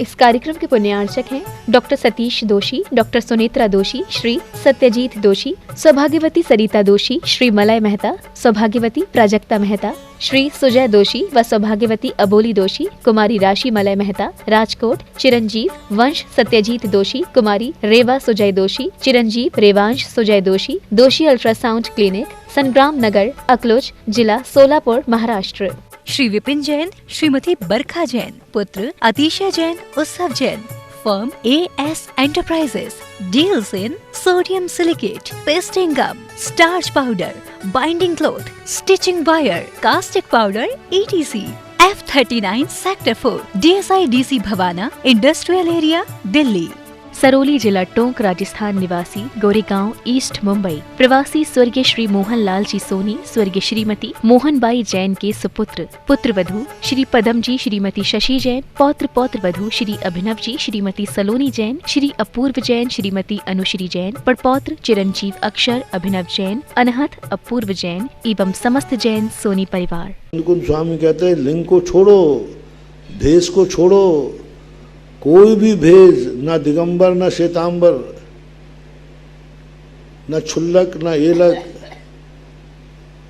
इस कार्यक्रम के पुण्यार्चक हैं डॉक्टर सतीश दोषी, डॉक्टर सुनेत्रा दोषी, श्री सत्यजीत दोषी, सौभाग्यवती सरिता दोषी, श्री मलय मेहता, सौभाग्यवती प्राजक्ता मेहता, श्री सुजय दोषी व सौभाग्यवती अबोली दोषी, कुमारी राशि मलय मेहता, राजकोट, चिरंजीव वंश सत्यजीत दोषी, कुमारी रेवा सुजय दोषी, चिरंजीव रेवांश सुजय दोषी, दोषी अल्ट्रासाउंड क्लिनिक, संग्राम नगर, अकलोज, जिला सोलापुर, महाराष्ट्र। श्री विपिन जैन, श्रीमती बरखा जैन, पुत्र Atishay Jain, Utsav Jain. Firm AS Enterprises deals in sodium silicate, pasting gum, starch powder, binding cloth, stitching wire, caustic powder, etc. F39 Sector 4, DSI DC Bawana, industrial area, Delhi. Sarauli जिला टोंक, राजस्थान निवासी, गोरेगांव, ईस्ट मुंबई, प्रवासी स्वर्गीय श्री मोहन लाल जी सोनी, स्वर्गीय श्रीमती मोहनबाई जैन के सुपुत्र, पुत्र वधू श्री पदम जी, श्रीमती शशि जैन, पौत्र पौत्र वधू श्री अभिनव जी, श्रीमती सलोनी जैन, श्री अपूर्व जैन, श्रीमती अनुश्री जैन, पड़पौत्र चिरंजीव अक्षर अभिनव जैन, अनहत अपूर्व जैन एवं समस्त जैन सोनी परिवार। स्वामी कहते हैं लिंग को छोड़ो, भेष को छोड़ो, कोई भी भेष, ना दिगंबर ना श्वेतांबर, ना क्षुल्लक ना एलक,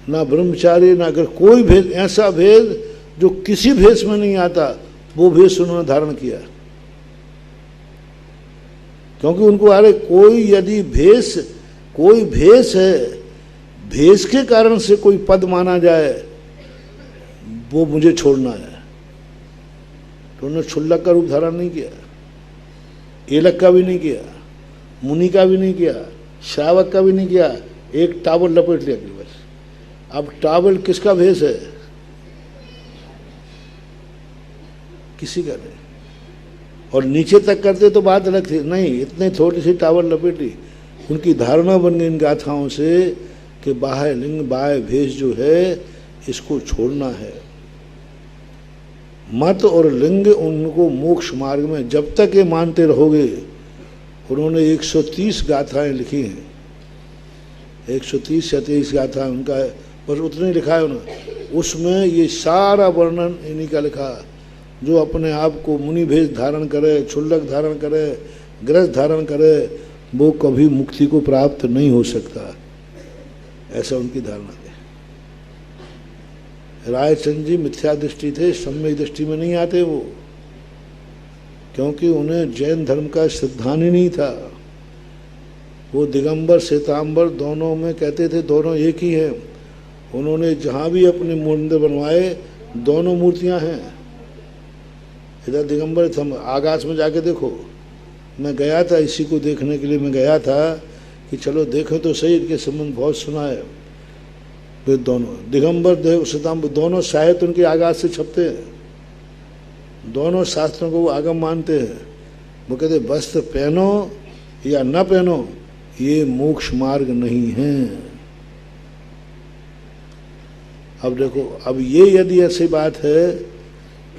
ना ब्रह्मचारी, ना अगर कोई भेद, ऐसा भेद जो किसी भेष में नहीं आता, वो भेष उन्होंने धारण किया। क्योंकि उनको अरे कोई यदि भेष, कोई भेष है, भेष के कारण से कोई पद माना जाए, वो मुझे छोड़ना है। तो उन्होंने क्षुल्लक का रूप धारण नहीं किया, एलक का भी नहीं किया, मुनि का भी नहीं किया, श्रावक का भी नहीं किया, एक टावल लपेट लिया बस। अब टावल किसका भेष है? किसी का नहीं। और नीचे तक करते तो बात अलग थी, नहीं, इतने थोड़ी सी टावल लपेटी। उनकी धारणा बन गई इन गाथाओं से कि बाह्य लिंग, बाह्य भेष जो है, इसको छोड़ना है। मत और लिंग उनको मोक्ष मार्ग में जब तक ये मानते रहोगे। उन्होंने 130 गाथाएं लिखी हैं, 130 या 23 गाथाएं उनका है, बस उतने लिखा है उन्होंने। उसमें ये सारा वर्णन इन्हीं का लिखा। जो अपने आप को मुनि भेष धारण करे, क्षुल्लक धारण करे, ग्रस्त धारण करे, वो कभी मुक्ति को प्राप्त नहीं हो सकता, ऐसा उनकी धारणा है। रायचंद जी मिथ्या दृष्टि थे, सम्यक दृष्टि में नहीं आते वो, क्योंकि उन्हें जैन धर्म का सिद्धांत ही नहीं था। वो दिगंबर श्वेतांबर दोनों में कहते थे दोनों एक ही हैं। उन्होंने जहाँ भी अपने मंदिर बनवाए, दोनों मूर्तियाँ हैं। इधर दिगंबर था, आकाश में जाके देखो। मैं गया था इसी को देखने के लिए, मैं गया था कि चलो देखो तो सही, इनके संबंध बहुत सुना है। वे दोनों दिगंबर देव श्वेतांबर दोनों साहित्य उनके आगाज से छपते हैं, दोनों शास्त्रों को वो आगम मानते हैं। वो कहते वस्त्र पहनो या न पहनो, ये मोक्ष मार्ग नहीं है। अब देखो, अब ये यदि ऐसी बात है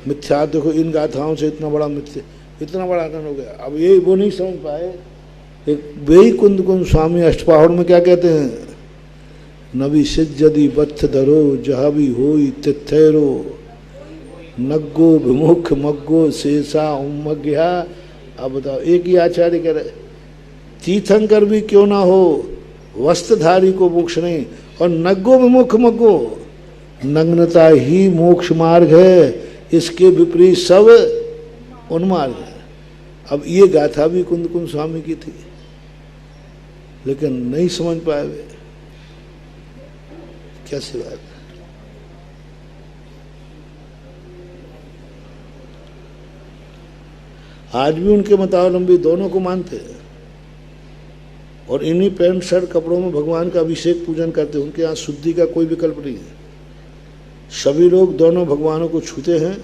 मिथ्या, देखो इन गाथाओं से इतना बड़ा मिथ्या, इतना बड़ा आनंद हो गया। अब ये वो नहीं समझ पाए। एक वे कुंद स्वामी अष्टपहाड़ में क्या कहते हैं? नबी सिज्जदी बत्थ धरो, जहाँ भी होई तिथैरो, नग्गो विमुख मग्गो शेषा उम्मग्या। अब बताओ, एक ही आचार्य कह रहे तीर्थंकर भी क्यों ना हो, वस्त्रधारी को मोक्ष नहीं। और नग्गो विमुख मग्गो, नग्नता ही मोक्ष मार्ग है, इसके विपरीत सब उन्मार्ग है। अब ये गाथा भी कुंद स्वामी की थी, लेकिन नहीं समझ पाए वे। कैसी बात है। आज भी उनके मतावलंबी दोनों को मानते हैं, और इन्हीं पैंट शर्ट कपड़ों में भगवान का अभिषेक पूजन करते हैं। उनके यहाँ शुद्धि का कोई विकल्प नहीं है। सभी लोग दोनों भगवानों को छूते हैं।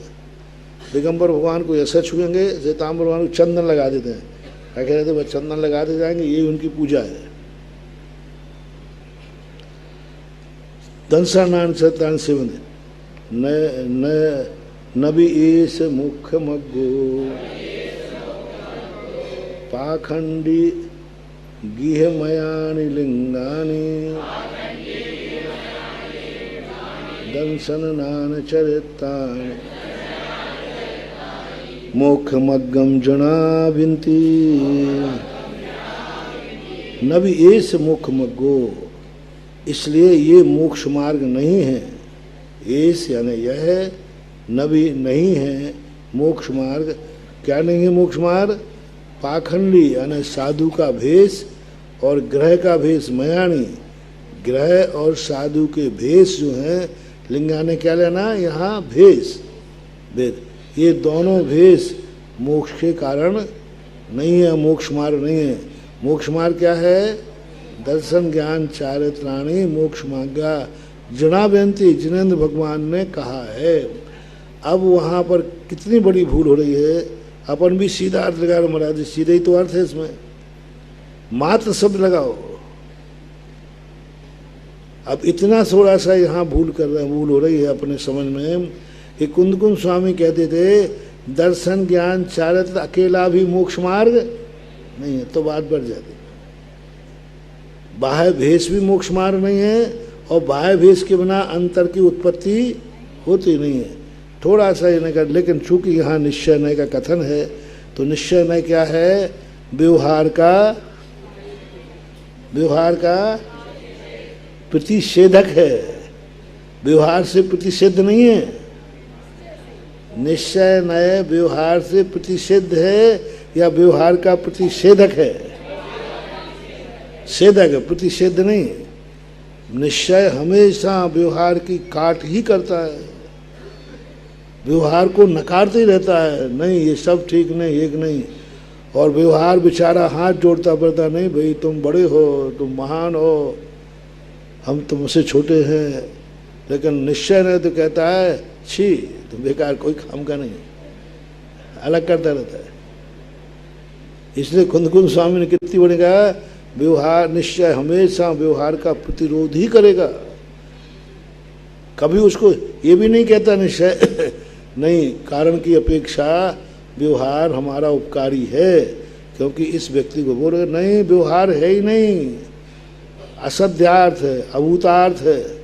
दिगंबर भगवान को ऐसा छुएंगे, श्वेतांबर भगवान को चंदन लगा देते हैं। क्या कह रहे थे? बस चंदन लगाते जाएंगे, यही उनकी पूजा है। दंसानान सतान सेवन न नबी एस मुख मग्गो, पाखंडी गीहमयानि लिंगानि, दंसननान चरितानि, मोक्षमग्गम जनाविंती नबी एस मोक्षमग्गो, इसलिए ये मोक्ष मार्ग नहीं है। एस यानी यह, नबी नहीं है मोक्ष मार्ग। क्या नहीं है मोक्ष मार्ग? पाखंडी यानी साधु का भेष और ग्रह का भेष मयाणी। ग्रह और साधु के भेष जो हैं, लिंगा ने क्या लेना यहाँ? भेष, भेद। ये दोनों भेष मोक्ष के कारण नहीं है, मोक्ष मार्ग नहीं है। मोक्ष मार्ग क्या है? दर्शन ज्ञान चारित्राणी मोक्ष मार्गा जनाव्यंती, जिनेन्द्र भगवान ने कहा है। अब वहाँ पर कितनी बड़ी भूल हो रही है। अपन भी सीधा अर्थ लगा रहे महाराज, सीधे ही तो अर्थ है इसमें, मात्र शब्द लगाओ। अब इतना थोड़ा सा यहाँ भूल कर रहे हैं, भूल हो रही है अपने समझ में कि कुंदकुंद स्वामी कहते थे दर्शन ज्ञान चारित्र अकेला भी मोक्ष मार्ग नहीं है, तो बात बढ़ जाती। बाह्य भेष भी मोक्ष मार्ग नहीं है, और बाह्य भेष के बिना अंतर की उत्पत्ति होती नहीं है। थोड़ा सा ये नहीं, लेकिन चूंकि यहाँ निश्चय नय का कथन है, तो निश्चय नय क्या है? व्यवहार का प्रतिषेधक है, व्यवहार से प्रतिषेध नहीं है। निश्चय नय व्यवहार से प्रतिषेध है या व्यवहार का प्रतिषेधक है? छेदक है, प्रतिषेध नहीं। निश्चय हमेशा व्यवहार की काट ही करता है, व्यवहार को नकारते ही रहता है, नहीं ये सब ठीक नहीं, एक नहीं। और व्यवहार बेचारा हाथ जोड़ता पड़ता, नहीं भाई तुम बड़े हो, तुम महान हो, हम तुमसे छोटे हैं। लेकिन निश्चय ने तो कहता है छी तुम बेकार, कोई काम का नहीं, अलग करता रहता है। इसलिए कुंदकुंद स्वामी ने कितनी बड़ी कहा, व्यवहार निश्चय हमेशा व्यवहार का प्रतिरोध ही करेगा, कभी उसको ये भी नहीं कहता निश्चय नहीं, कारण की अपेक्षा व्यवहार हमारा उपकारी है, क्योंकि इस व्यक्ति को बोल रहे नहीं व्यवहार है ही नहीं, असध्यार्थ है, अभूतार्थ है,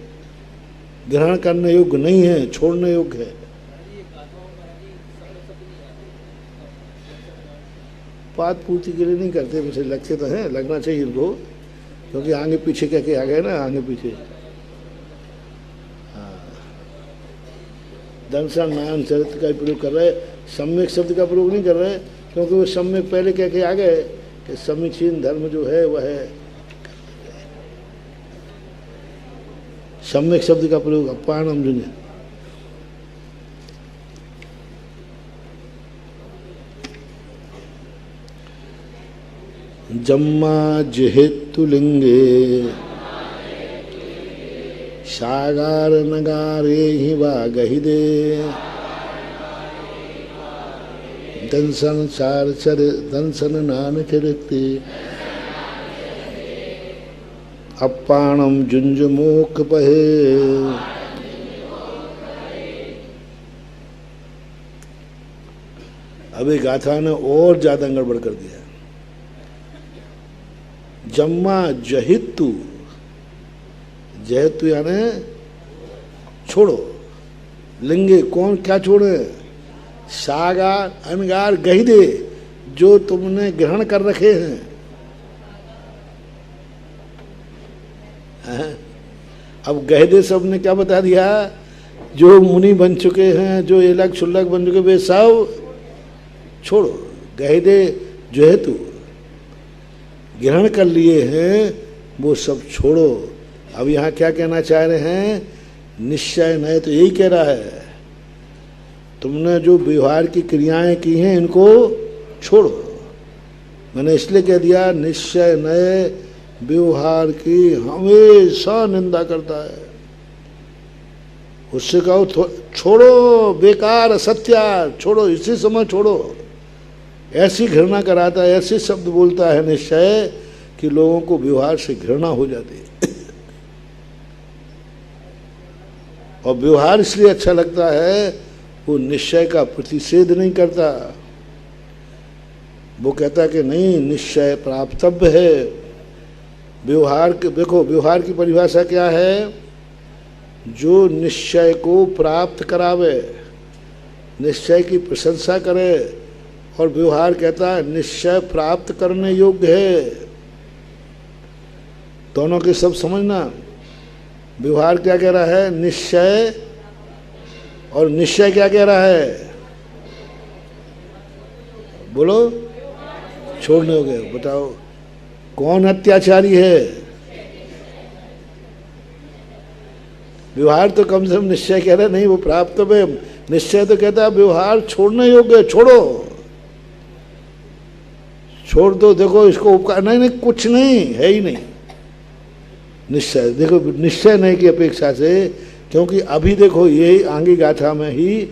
ग्रहण करने योग्य नहीं है, छोड़ने योग्य है। बात पूर्ति के लिए नहीं करते, वैसे लक्ष्य तो है, लगना चाहिए इनको, क्योंकि आगे पीछे कह के आ गए ना, आगे पीछे। हाँ, दर्शन नाम चरित्र का प्रयोग कर रहे, सम्यक शब्द का प्रयोग नहीं कर रहे, क्योंकि वो सम्यक पहले कह के आ गए कि समीचीन धर्म जो है वह है। सम्यक शब्द का प्रयोग अपानम जुने। जम्मा जिहेतु लिंगे सागार नगारे ही वागहिदे दंसन चार चर दंसन नान चरिते अपाणम जुंजमोक पहे। अभी गाथा ने और ज्यादा गड़बड़ कर दिया। जम्मा जहितु, जहितु यानी छोड़ो, लिंगे कौन क्या छोड़े? सागार अनगार गहिदे, जो तुमने ग्रहण कर रखे हैं। अब गहदे सब ने क्या बता दिया? जो मुनि बन चुके हैं, जो एलक शुल्लक बन चुके, वे सब छोड़ो। गहदे जो है तू ग्रहण कर लिए हैं, वो सब छोड़ो। अब यहाँ क्या कहना चाह रहे हैं? निश्चय नय तो यही कह रहा है, तुमने जो व्यवहार की क्रियाएं की हैं इनको छोड़ो। मैंने इसलिए कह दिया निश्चय नय व्यवहार की हमेशा निंदा करता है। उससे कहो छोड़ो, बेकार असत्या छोड़ो, इसी समय छोड़ो। ऐसी घृणा कराता है, ऐसे शब्द बोलता है निश्चय कि लोगों को व्यवहार से घृणा हो जाती है। और व्यवहार इसलिए अच्छा लगता है, वो निश्चय का प्रतिषेध नहीं करता। वो कहता कि नहीं निश्चय प्राप्तव्य है। व्यवहार के देखो, व्यवहार की परिभाषा क्या है? जो निश्चय को प्राप्त करावे, निश्चय की प्रशंसा करे, और व्यवहार कहता है निश्चय प्राप्त करने योग्य है। दोनों के सब समझना। व्यवहार क्या कह रहा है? निश्चय। और निश्चय क्या कह रहा है? बोलो। छोड़ने हो गए। बताओ कौन अत्याचारी है? व्यवहार तो कम से कम निश्चय कह रहा है, नहीं वो प्राप्त है। निश्चय तो कहता है व्यवहार छोड़ने योग्य, छोड़ो, छोड़ दो। देखो इसको उपकार नहीं, कुछ नहीं है ही नहीं। निश्चय देखो, निश्चय नहीं की अपेक्षा से, क्योंकि अभी देखो यही आगे गाथा में ही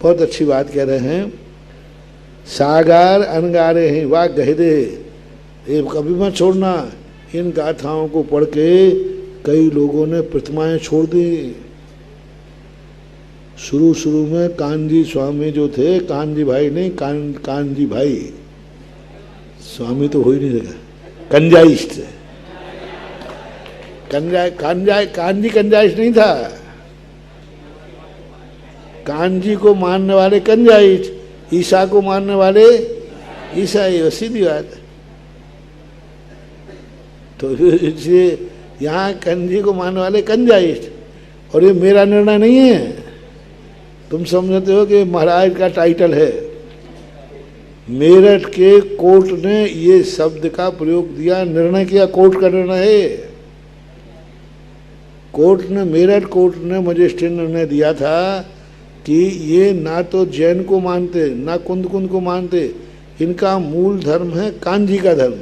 बहुत अच्छी बात कह रहे हैं। सागार अनगारे हैं वाह गहरे, ये कभी मत छोड़ना। इन गाथाओं को पढ़ के कई लोगों ने प्रतिमाएं छोड़ दी। शुरू में कानजी स्वामी जो थे, कानजी भाई नहीं, कानजी भाई, स्वामी तो हो ही नहीं सका, कंजाइश थे। कानजी कंजाइश नहीं था, कानजी को मानने वाले कंजाइश, ईसा को मानने वाले ईसाई। सीधी बात। तो इसलिए यहाँ कंजी को मानने वाले कंजाइश। और ये मेरा निर्णय नहीं है, तुम समझते हो कि महाराज का टाइटल है। मेरठ के कोर्ट ने ये शब्द का प्रयोग दिया, निर्णय किया, कोर्ट का निर्णय है। कोर्ट ने, मेरठ कोर्ट ने मजिस्ट्रेट निर्णय दिया था कि ये ना तो जैन को मानते ना कुंद को मानते, इनका मूल धर्म है कांजी का धर्म।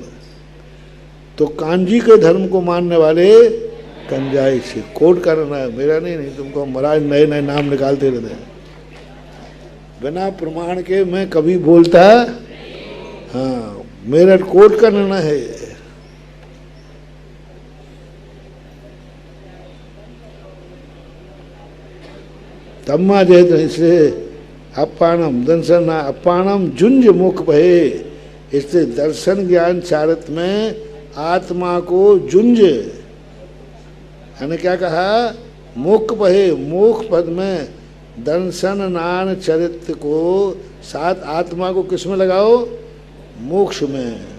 तो कांजी के धर्म को मानने वाले कंजाई से कोर्ट का निर्णय है, मेरा नहीं। तुमको महाराज नए नए नाम निकालते रहते हैं बिना प्रमाण के। मैं कभी बोलता, हाँ, मेरठ कोर्ट का निर्णय है। तम्मा जय, इसलिए अपानम दर्शन, अपानम जुंज मुख भये, इससे दर्शन ज्ञान चारित्र में आत्मा को जुंज, यानी क्या कहा? मुख भये, मोक्ष पद में दर्शन नान चरित्र को साथ आत्मा को किस में लगाओ? मोक्ष में।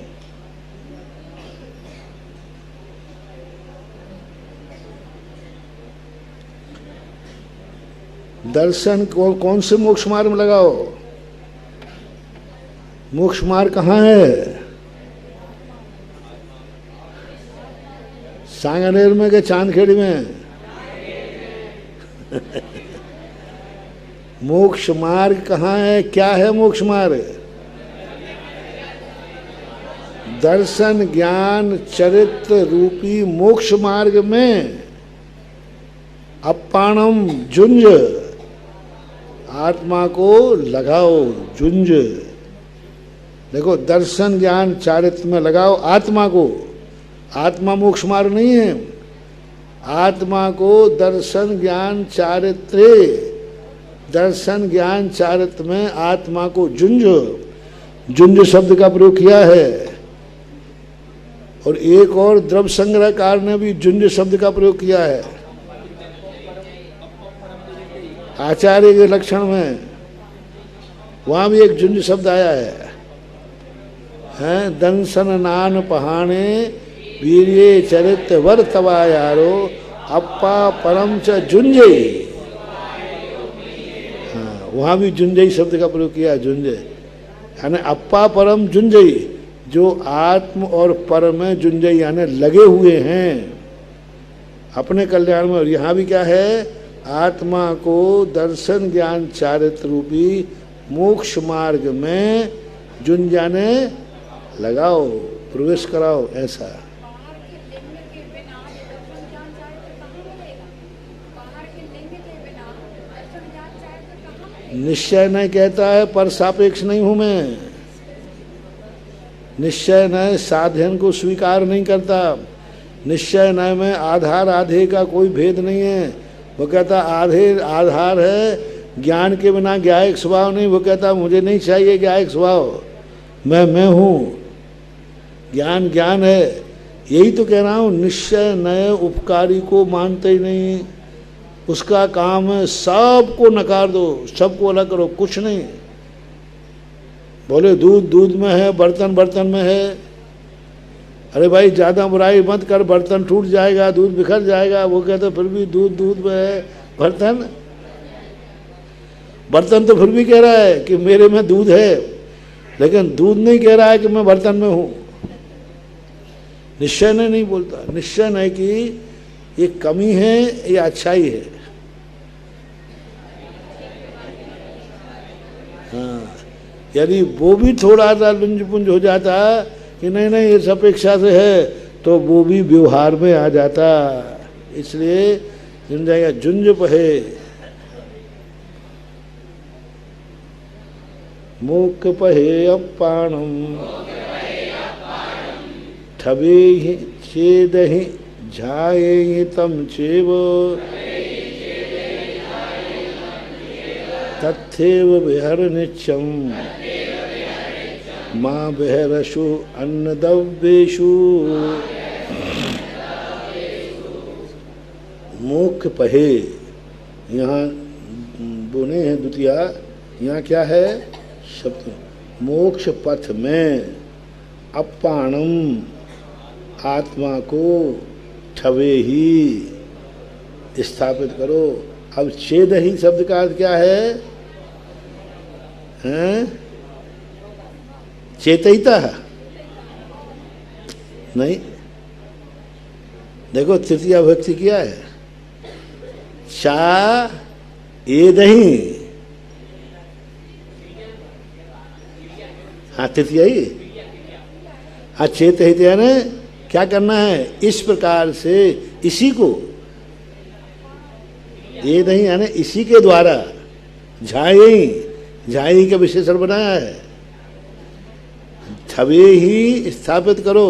दर्शन को कौन से मोक्ष मार्ग में लगाओ? मोक्ष मार्ग कहाँ है? सांगनेर में के चांदखेड़ी में? मोक्ष मार्ग कहाँ है? क्या है मोक्ष मार्ग? दर्शन ज्ञान चरित्र रूपी मोक्ष मार्ग में अपाणम जुंज, आत्मा को लगाओ, जुंज। देखो दर्शन ज्ञान चारित्र में लगाओ आत्मा को। आत्मा मोक्ष मार्ग नहीं है, आत्मा को दर्शन ज्ञान चारित्र, दर्शन ज्ञान चारित्र में आत्मा को जुंज, जुंज शब्द का प्रयोग किया है। और एक और द्रव्य संग्रहकार ने भी जुंज शब्द का प्रयोग किया है आचार्य के लक्षण में, वहां भी एक जुंज शब्द आया है। दंसन नान पहाने वीर्ये चरित्र वर तवा यारो अप्पा परम च जुंजे। हाँ, वहां भी जुंजई शब्द का प्रयोग किया है, जुंजे यानी अप्पा परम जुंजई, जो आत्म और पर में जुंजई यानी लगे हुए हैं अपने कल्याण में। और यहाँ भी क्या है? आत्मा को दर्शन ज्ञान चारित्र रूपी मोक्ष मार्ग में जुंजाने लगाओ, प्रवेश कराओ। ऐसा निश्चय नहीं कहता है, पर सापेक्ष नहीं हूं मैं। निश्चय नय साधन को स्वीकार नहीं करता। निश्चय नय में आधार आधे का कोई भेद नहीं है। वो कहता आधे आधार है, ज्ञान के बिना ज्ञायक स्वभाव नहीं। वो कहता मुझे नहीं चाहिए ज्ञायक स्वभाव, मैं हूँ, ज्ञान ज्ञान है। यही तो कह रहा हूँ, निश्चय नय उपकारी को मानते ही नहीं। उसका काम है सबको नकार दो, सबको अलग करो, कुछ नहीं। बोले दूध दूध में है, बर्तन बर्तन में है। अरे भाई ज़्यादा बुराई मत कर, बर्तन टूट जाएगा, दूध बिखर जाएगा। वो कहते फिर भी दूध दूध में है, बर्तन बर्तन तो फिर भी कह रहा है कि मेरे में दूध है, लेकिन दूध नहीं कह रहा है कि मैं बर्तन में हूँ। निश्चय नहीं बोलता, निश्चय है कि ये कमी है या अच्छाई है। हाँ, यदि वो भी थोड़ा सा लुंज पुंज हो जाता कि नहीं नहीं इस अपेक्षा से है, तो वो भी व्यवहार में आ जाता। इसलिए जुन जाएगा जुंज पहे मूक पहे अपाणम ठबे ही छेद ही झाये तम चेव तथेव विहर नित्यम माँ बहरशु अन्नदव्येषु। मोक्ष पहे यहाँ बोने हैं द्वितीया, यहाँ क्या है शब्द मोक्ष पथ में अपाणम आत्मा को ठवे ही स्थापित करो। अब छेद ही शब्द का अर्थ क्या है? हैं? चेतयिता नहीं, देखो तृतीया विभक्ति क्या है? चा ये नहीं, हाँ तृतीया ही। हाँ चेतहित यानी क्या करना है? इस प्रकार से इसी को, ये नहीं यानी इसी के द्वारा, झाई झाई का विशेषण बनाया है। छवे ही स्थापित करो,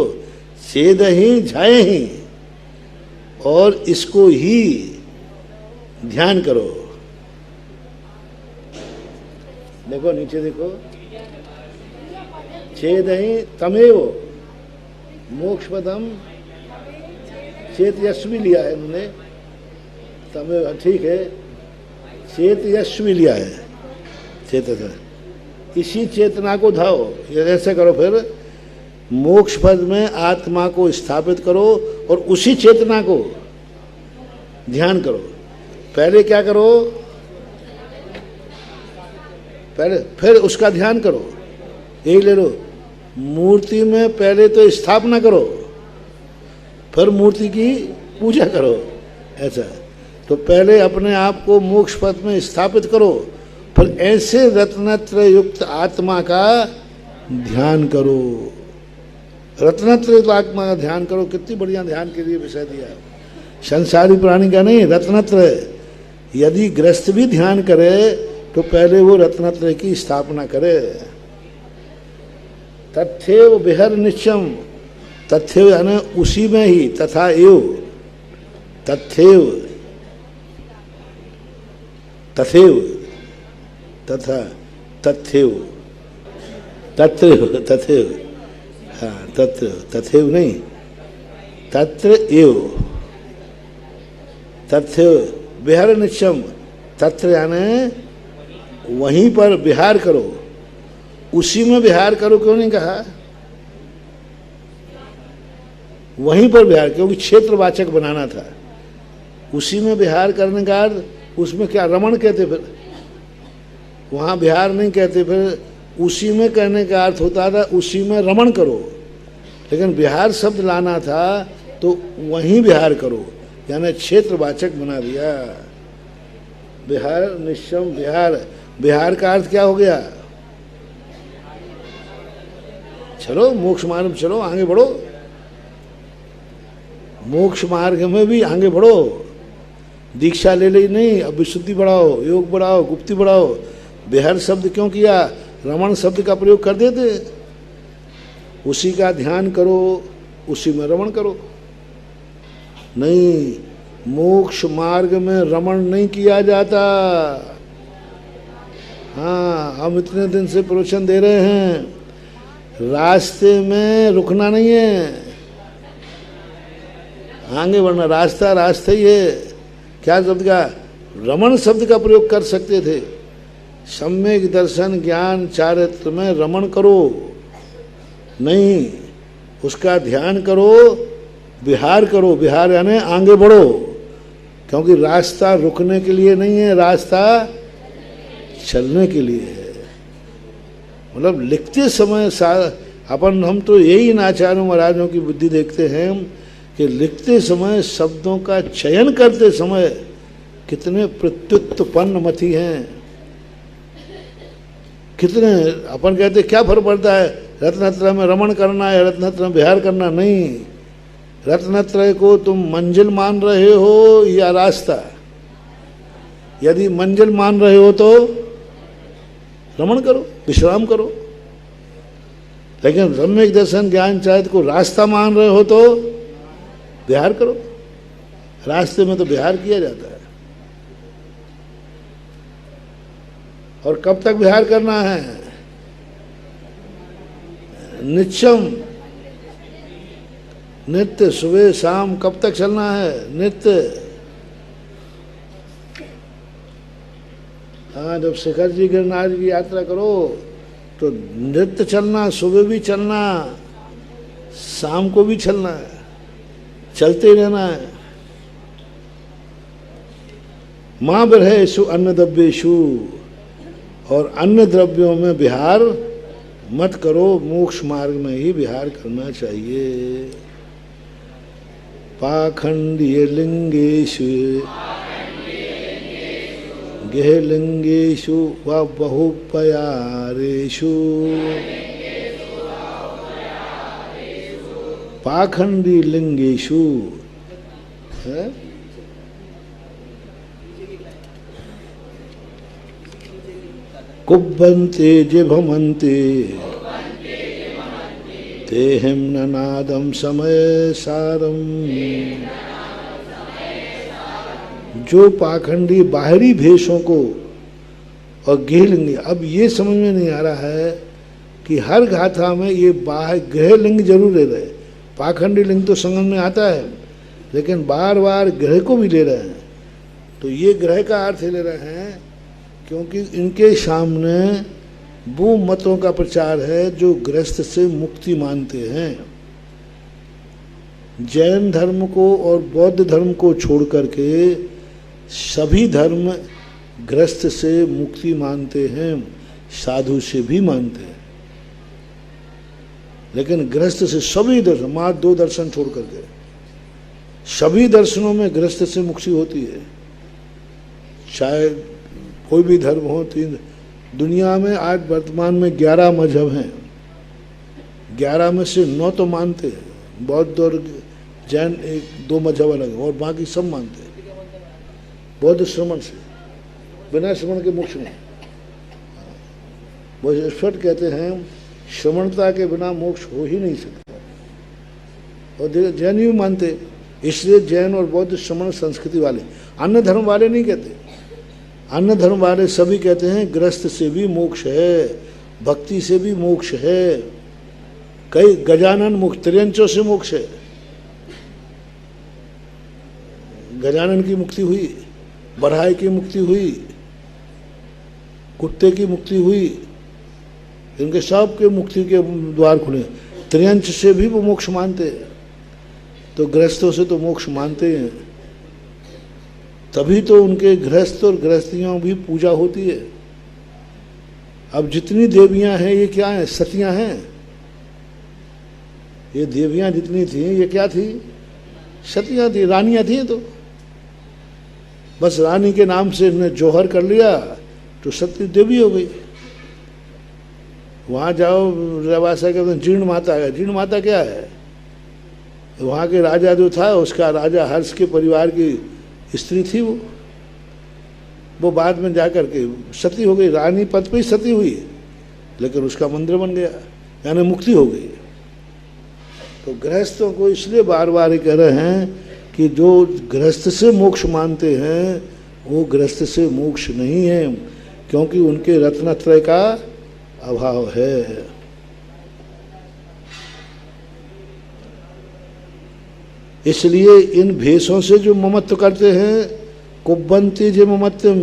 छेद ही झाए ही, और इसको ही ध्यान करो। देखो नीचे देखो, छेद ही तमेव मोक्ष पदम, चेत यश्वी लिया है उन्होंने, तमेव ठीक है, चेत यश्वी लिया है, चेत इसी चेतना को धाओ। ये ऐसे करो, फिर मोक्ष पद में आत्मा को स्थापित करो और उसी चेतना को ध्यान करो। पहले क्या करो? पहले फिर उसका ध्यान करो। यही ले लो, मूर्ति में पहले तो स्थापना करो, फिर मूर्ति की पूजा करो। ऐसा तो पहले अपने आप को मोक्ष पद में स्थापित करो, फिर ऐसे रत्नत्र युक्त आत्मा का ध्यान करो। रत्नत्र युक्त आत्मा का ध्यान करो। कितनी बढ़िया ध्यान के लिए विषय दिया, संसारी प्राणी का नहीं, रत्नत्र। यदि गृहस्थ भी ध्यान करे तो पहले वो रत्नत्र की स्थापना करे। तथ्यव विहर निश्चम, तथ्यव यानी उसी में ही, तथा एव, तथ्यव तथेव तथा तथ्यव तत्र तथेव, हाँ तत्र तथेव नहीं, तत्र एव, तथ्यव विहर निश्चम, तत्र यानी वहीं पर विहार करो, उसी में विहार करो। क्यों नहीं कहा? वहीं पर विहार, क्योंकि क्षेत्रवाचक बनाना था। उसी में विहार करने का अर्थ, उसमें क्या रमण कहते, फिर वहाँ विहार नहीं कहते, फिर उसी में कहने का अर्थ होता था उसी में रमण करो। लेकिन विहार शब्द लाना था तो वहीं विहार करो, यानी क्षेत्रवाचक बना दिया। विहार निश्चम, विहार, विहार का अर्थ क्या हो गया? चलो मोक्ष मार्ग चलो, आगे बढ़ो, मोक्ष मार्ग में भी आगे बढ़ो। दीक्षा ले ली नहीं, अब विशुद्धि बढ़ाओ, योग बढ़ाओ, गुप्ति बढ़ाओ। विहर शब्द क्यों किया? रमण शब्द का प्रयोग कर देते। उसी का ध्यान करो, उसी में रमण करो। नहीं, मोक्ष मार्ग में रमण नहीं किया जाता। हाँ, हम इतने दिन से प्रवचन दे रहे हैं, रास्ते में रुकना नहीं है, आगे बढ़ना। रास्ता रास्ता ही है। क्या शब्द का? रमण शब्द का प्रयोग कर सकते थे, सम्यक दर्शन ज्ञान चारित्र में रमण करो, नहीं उसका ध्यान करो, विहार करो। विहार यानी आगे बढ़ो, क्योंकि रास्ता रुकने के लिए नहीं है, रास्ता चलने के लिए है। मतलब लिखते समय हम तो यही इन आचार्यों महाराजों की बुद्धि देखते हैं कि लिखते समय शब्दों का चयन करते समय कितने प्रत्युत्पन्न मति हैं, कितने। अपन कहते क्या फर्क पड़ता है, रत्नत्रय में रमण करना है, रत्नत्रय में विहार करना, नहीं। रत्नत्रय को तुम मंजिल मान रहे हो या रास्ता। यदि मंजिल मान रहे हो तो रमण करो, विश्राम करो। लेकिन सम्यक दर्शन ज्ञान चारित्र को रास्ता मान रहे हो तो विहार करो। रास्ते में तो विहार किया जाता है। और कब तक विहार करना है? नित्यम, नित्य, सुबह शाम। कब तक चलना है? नित्य। हाँ, जब शिखर जी गिरनार की यात्रा करो तो नित्य चलना, सुबह भी चलना, शाम को भी चलना है, चलते रहना है। माँ विरहेषु अन्न द्रव्येषु, और अन्य द्रव्यों में विहार मत करो, मोक्ष मार्ग में ही विहार करना चाहिए। पाखंडीय लिंगेषु गेहलिंगेषु व बहुपयारेषु। पाखंडी लिंगेषु है, कुब्बन्ते जिभमन्ते तेहिं ननादं समय सारम। जो पाखंडी बाहरी भेषों को और गेहलिंग, अब ये समझ में नहीं आ रहा है कि हर गाथा में ये बाहर गृह लिंग जरूर ले रहे। पाखंडी लिंग तो समझ में आता है, लेकिन बार बार ग्रह को भी ले रहे हैं। तो ये ग्रह का अर्थ ले रहे हैं क्योंकि इनके सामने वो मतों का प्रचार है जो गृहस्थ से मुक्ति मानते हैं। जैन धर्म को और बौद्ध धर्म को छोड़ करके सभी धर्म गृहस्थ से मुक्ति मानते हैं, साधु से भी मानते हैं। लेकिन गृहस्थ से सभी दर्शन, मात्र 2 दर्शन छोड़ करके सभी दर्शनों में गृहस्थ से मुक्ति होती है। चाहे कोई भी धर्म हो। 3 दुनिया में आज वर्तमान में 11 मजहब हैं। 11 में से 9 तो मानते हैं, बौद्ध और जैन 1-2 मजहब अलग है, और बाकी सब मानते हैं। बौद्ध श्रवण से, बिना श्रवण के मोक्ष नहीं। वो स्पष्ट कहते हैं श्रवणता के बिना मोक्ष हो ही नहीं सकता। और जैन भी मानते, इसलिए जैन और बौद्ध श्रवण संस्कृति वाले, अन्य धर्म वाले नहीं कहते। अन्य धर्म वाले सभी कहते हैं गृहस्थ से भी मोक्ष है, भक्ति से भी मोक्ष है, कई गजानन मुक्त त्रियंचों से मोक्ष है। गजानन की मुक्ति हुई, बरहाई की मुक्ति हुई, कुत्ते की मुक्ति हुई, इनके सब के मुक्ति के द्वार खुले। त्रियंच से भी वो मोक्ष मानते हैं, तो गृहस्थों से तो मोक्ष मानते हैं। तभी तो उनके गृहस्थ और गृहस्थियों भी पूजा होती है। अब जितनी देवियां हैं ये क्या हैं? सतियां हैं। ये देवियां जितनी थी ये क्या थी? सतियां थी, रानियां थी। तो बस रानी के नाम से इन्हें जौहर कर लिया तो सती देवी हो गई। वहाँ जाओ रवासा के जीर्ण माता है। जीर्ण माता क्या है? वहाँ के राजा जो था उसका, राजा हर्ष के परिवार की स्त्री थी वो बाद में जाकर के सती हो गई। रानी पद पे ही सती हुई, लेकिन उसका मंदिर बन गया, यानी मुक्ति हो गई। तो गृहस्थों को इसलिए बार बार कह रहे हैं कि जो गृहस्थ से मोक्ष मानते हैं वो गृहस्थ से मोक्ष नहीं है, क्योंकि उनके रत्नत्रय का अभाव है। इसलिए इन भेषों से जो ममत्व करते हैं, कुब्बन्ति जे ममत्वम,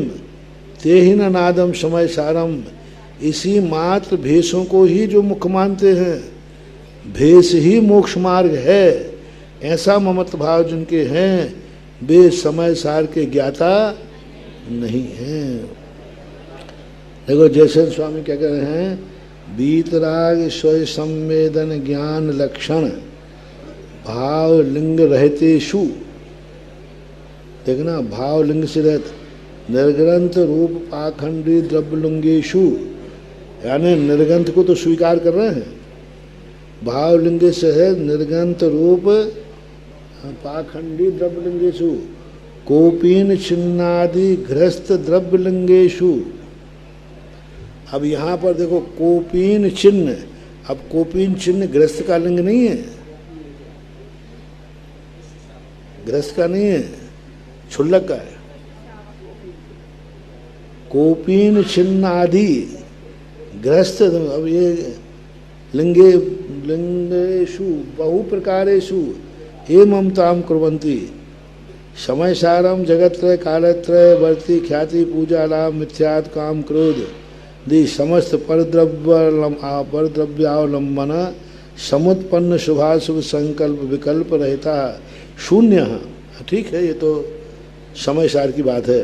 ते ही न नादम समय सारम, इसी मात्र भेषों को ही जो मुख्य मानते हैं, भेष ही मोक्ष मार्ग है, ऐसा ममत्व भाव जिनके हैं वे समय सार के ज्ञाता नहीं हैं। देखो जयसेन स्वामी क्या कह रहे हैं, बीतराग स्वय संवेदन ज्ञान लक्षण भाव लिंग रहतेषु, देखना भाव लिंग से रहते निर्ग्रंथ रूप पाखंडी द्रव्यलिंगेशु, यानी निर्ग्रंथ को तो स्वीकार कर रहे हैं, भाव लिंग से है निर्ग्रंथ रूप पाखंडी द्रव्यलिंगेशु, कोपीन छिन्नादि गृहस्थ द्रव्यलिंगेशु। अब यहाँ पर देखो कोपीन चिन्ह, अब कोपीन चिन्ह गृहस्थ का लिंग नहीं है, गृहस्थ का नहीं है, क्षुल्लक का है। कोपीन छिन्न आदि गृहस्थ, अब ये लिंगे लिंगेशु बहु प्रकारेषु हे ममताम कुर्वन्ति, समय सारम जगत्रय कालत्रय वर्ती ख्याति पूजा लाभ मिथ्यात् काम क्रोध दि समस्त परद्रव्यावलंबन समुत्पन्न शुभाशुभ संकल्प विकल्प रहता शून्य। ठीक है, ये तो समय सार की बात है,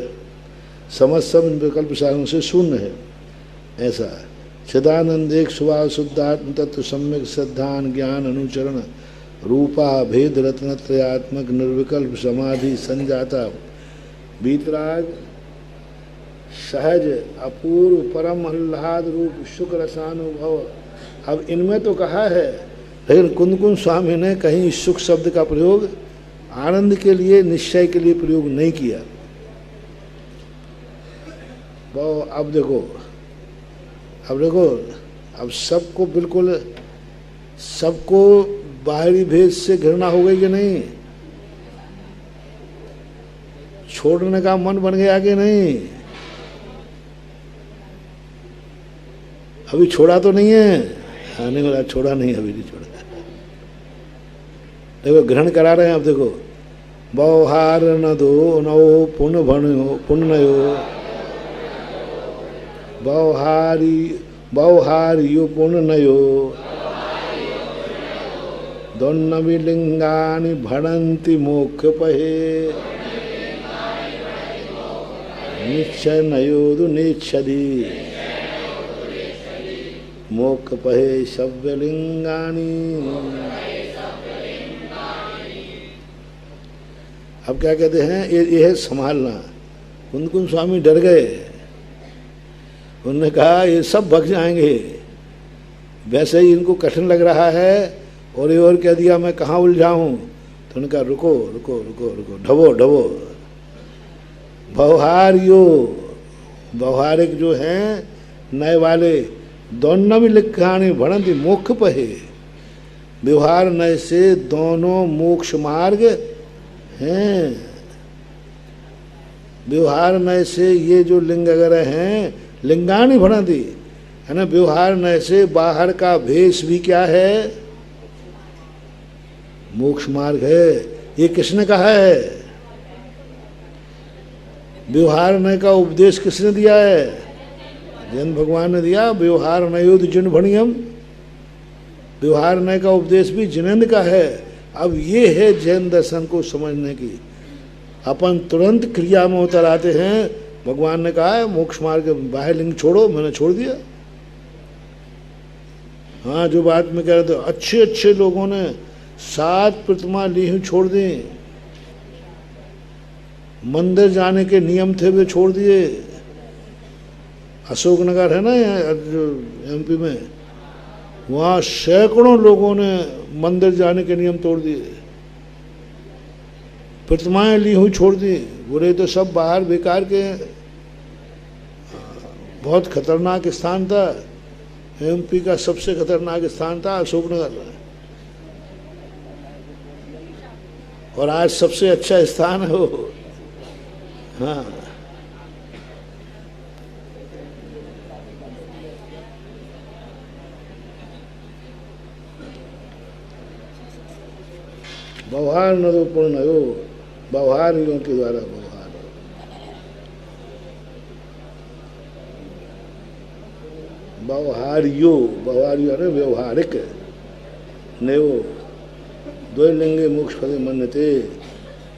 समस्त सब विकल्प सारों से शून्य है, ऐसा चिदानंद एक स्वभाव शुद्धात्म तत्व सम्यक श्रद्धान ज्ञान अनुचरण रूपा भेद रत्नत्रयात्मक निर्विकल्प समाधि संजाता बीतराग सहज अपूर्व परम आह्लाद रूप सुख रसानुभव। अब इनमें तो कहा है, लेकिन कुंदकुंज स्वामी ने कहीं सुख शब्द का प्रयोग आनंद के लिए निश्चय के लिए प्रयोग नहीं किया। वो अब देखो अब सबको बिल्कुल सबको बाहरी भेद से घृणा हो गई कि नहीं, छोड़ने का मन बन गया कि नहीं, अभी छोड़ा तो नहीं है, हाँ नहीं बोला छोड़ा नहीं, अभी नहीं छोड़ा। देखो ग्रहण करा रहे हैं, अब देखो बौहार न दो नो पुण्य भणयो पुण्यो बौहारियो पुण्यो दोन्नवि लिंगानि भणन्ति मोक्ष पहे निश्चय नयोदु निच्छदि मोक्ष पहे सव्य लिंगानि। अब क्या कहते हैं, ये है संभालना। कुंदकुंज स्वामी डर गए, उन्होंने कहा ये सब भग जाएंगे, वैसे ही इनको कठिन लग रहा है और ये और कह दिया मैं कहाँ उलझाऊं, तो उन्होंने कहा रुको रुको रुको रुको ढबो ढबो व्यवहारिक जो हैं नए वाले दोनों भी लिखाने भणंति मोक्ष पहे, व्यवहार नए से दोनों मोक्ष मार्ग हैं। व्यवहार नय से ये जो लिंग वगैरह हैं लिंगानी भणंति, है ना, व्यवहार नय से बाहर का भेष भी क्या है, मोक्ष मार्ग है। ये किसने कहा है, व्यवहार नय का उपदेश किसने दिया है, जैन भगवान ने दिया। व्यवहार नयोद जिन भणियम, व्यवहार नय का उपदेश भी जिनेन्द्र का है। अब ये है जैन दर्शन को समझने की। अपन तुरंत क्रिया में उतर आते हैं। भगवान ने कहा है मोक्ष मार्ग बाह्य लिंग छोड़ो, मैंने छोड़ दिया। हाँ, जो बात में कह रहे थे, अच्छे अच्छे लोगों ने 7 प्रतिमा ली हुई छोड़ दी, मंदिर जाने के नियम थे वे छोड़ दिए। अशोकनगर है ना जो एमपी में, वहाँ सैकड़ों लोगों ने मंदिर जाने के नियम तोड़ दिए, प्रतिमाएं ली हुई छोड़ दी, बोले तो सब बाहर बेकार के हैं। बहुत खतरनाक स्थान था, एमपी का सबसे खतरनाक स्थान था अशोकनगर, और आज सबसे अच्छा स्थान है वो। हाँ, व्यवहार न तो पूर्ण हो, व्यवहार के द्वारा व्यवहार। व्यवहार्यो, व्यवहार्यो है व्यवहारिक, नयो द्वैलिंगे मोक्ष पदे मन्यते,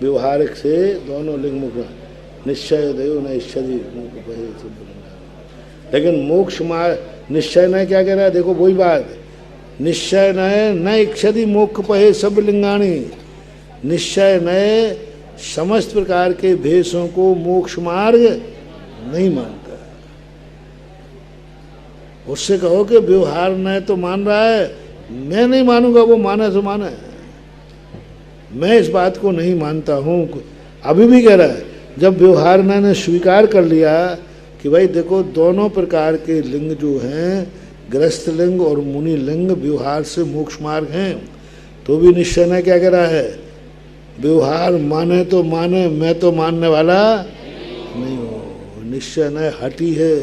व्यवहारिक से दोनों लिंग मुख, निश्चय दयो न इच्छति मोक्ष पहे। लेकिन मोक्ष मार्ग निश्चय न क्या कह रहा है, देखो वही बात, निश्चय न इच्छति मोक्ष पहे सब लिंगाणी, निश्चय न समस्त प्रकार के भेषों को मोक्ष मार्ग नहीं मानता। उससे कहो कि व्यवहार न तो मान रहा है, मैं नहीं मानूंगा, वो माने तो माने, मैं इस बात को नहीं मानता हूँ। अभी भी कह रहा है, जब व्यवहार ने स्वीकार कर लिया कि भाई देखो दोनों प्रकार के लिंग जो हैं, गृहस्थ लिंग और मुनि लिंग व्यवहार से मोक्ष मार्ग हैं, तो भी निश्चय न क्या कह रहा है, व्यवहार माने तो माने, मैं तो मानने वाला नहीं हूँ। निश्चय न हटी है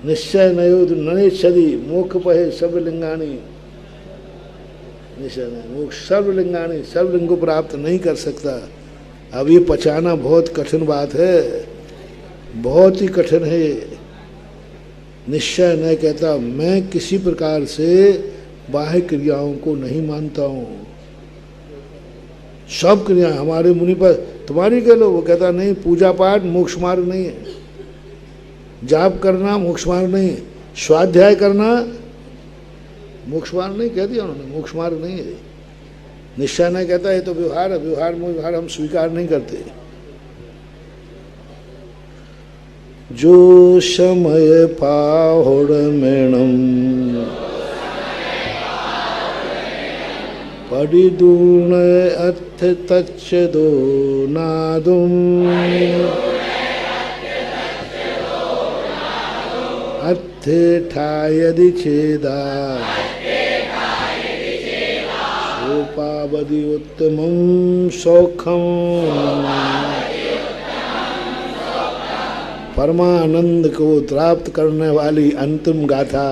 निश्चय ननेच्छति मोक्ष पहे सब लिंगाणी, निश्चय नहीं, मोक्ष सर्वलिंगाणी, सर्वलिंग को प्राप्त नहीं कर सकता। अब ये पचाना बहुत कठिन बात है, बहुत ही कठिन है। निश्चय न कहता मैं किसी प्रकार से बाह्य क्रियाओं को नहीं मानता हूँ, सब क्रिया हमारे मुनि पर तुम्हारी कह लो, वो कहता नहीं, पूजा पाठ मोक्ष मार्ग नहीं है, जाप करना मोक्ष मार्ग नहीं है, स्वाध्याय करना मोक्ष मार्ग नहीं, कह दिया उन्होंने, मोक्ष मार्ग नहीं है। निश्चय न कहता है तो व्यवहार है, व्यवहार हम स्वीकार नहीं करते। जो समय पाहुड़ मेणम पडिदूण अर्थ तच्च दो नादुम अर्थ ठायदि छेदा सोपावधि उत्तमं सौखम परमानंद को प्राप्त करने वाली अंतिम गाथा।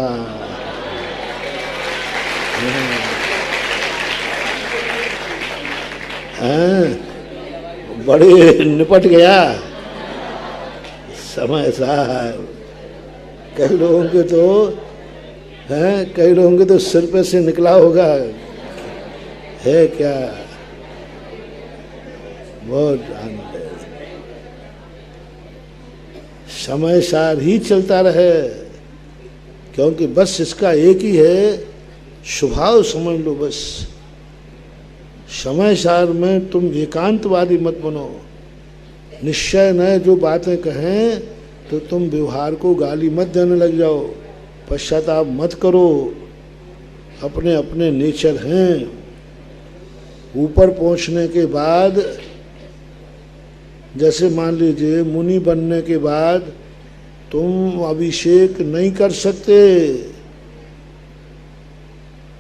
बड़े निपट गया समय साहब। कई लोगों के तो हैं, कई लोगों के तो सिर पे से निकला होगा, है क्या, बहुत आनंद है। समय सार ही चलता रहे, क्योंकि बस इसका एक ही है स्वभाव, समझ लो बस। समय सार में तुम एकांतवादी मत बनो। निश्चय न जो बातें कहें तो तुम व्यवहार को गाली मत देने लग जाओ, पश्चाताप मत करो, अपने अपने नेचर हैं। ऊपर पहुंचने के बाद, जैसे मान लीजिए मुनि बनने के बाद तुम अभिषेक नहीं कर सकते,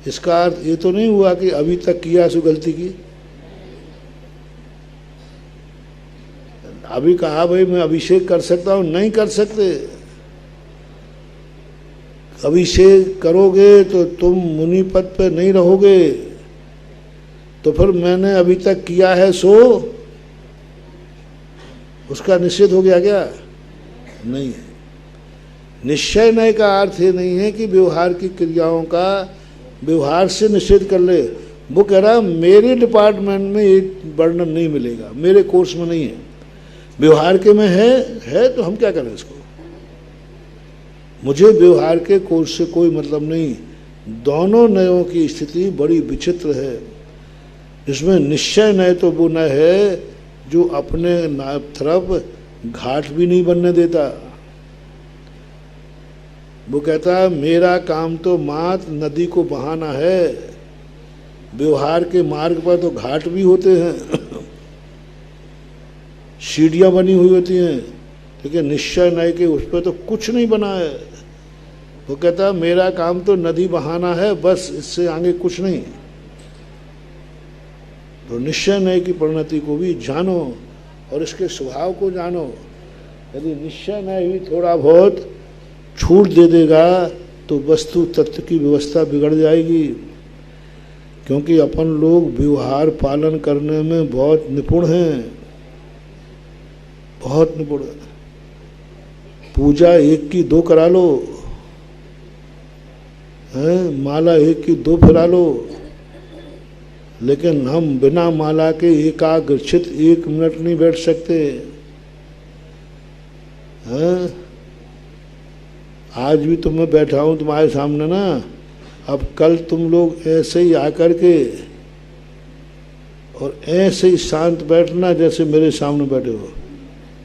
इसका अर्थ ये तो नहीं हुआ कि अभी तक किया सो गलती की। अभी कहा भाई मैं अभिषेक कर सकता हूं, नहीं कर सकते। अभिषेक करोगे तो तुम मुनि पद पे नहीं रहोगे, तो फिर मैंने अभी तक किया है सो उसका निषेध हो गया क्या? नहीं है। निश्चय नय का अर्थ ये नहीं है कि व्यवहार की क्रियाओं का व्यवहार से निषेध कर ले। वो कह रहा मेरे डिपार्टमेंट में ये वर्णन नहीं मिलेगा, मेरे कोर्स में नहीं है, व्यवहार के में है तो हम क्या करें इसको। मुझे व्यवहार के कोर्स से कोई मतलब नहीं। दोनों नयों की स्थिति बड़ी विचित्र है। इसमें निश्चय नय तो वो नय है जो अपने तरफ घाट भी नहीं बनने देता। वो कहता मेरा काम तो मात्र नदी को बहाना है। व्यवहार के मार्ग पर तो घाट भी होते हैं, सीढ़ियां बनी हुई होती हैं, लेकिन निश्चय नय के उस पर तो कुछ नहीं बना है। वो कहता मेरा काम तो नदी बहाना है, बस इससे आगे कुछ नहीं। तो निश्चय नय की परिणति को भी जानो और इसके स्वभाव को जानो। यदि निश्चय नय भी थोड़ा बहुत छूट दे देगा तो वस्तु तत्व की व्यवस्था बिगड़ जाएगी, क्योंकि अपन लोग व्यवहार पालन करने में बहुत निपुण हैं, बहुत निपुण। पूजा एक की दो करा लो, हैं, माला एक की दो फिरा लो, लेकिन हम बिना माला के एकाग्रचित 1 मिनट नहीं बैठ सकते। हैं, आज भी तो मैं बैठा हूं तुम्हारे सामने ना, अब कल तुम लोग ऐसे ही आकर के और ऐसे ही शांत बैठना जैसे मेरे सामने बैठे हो,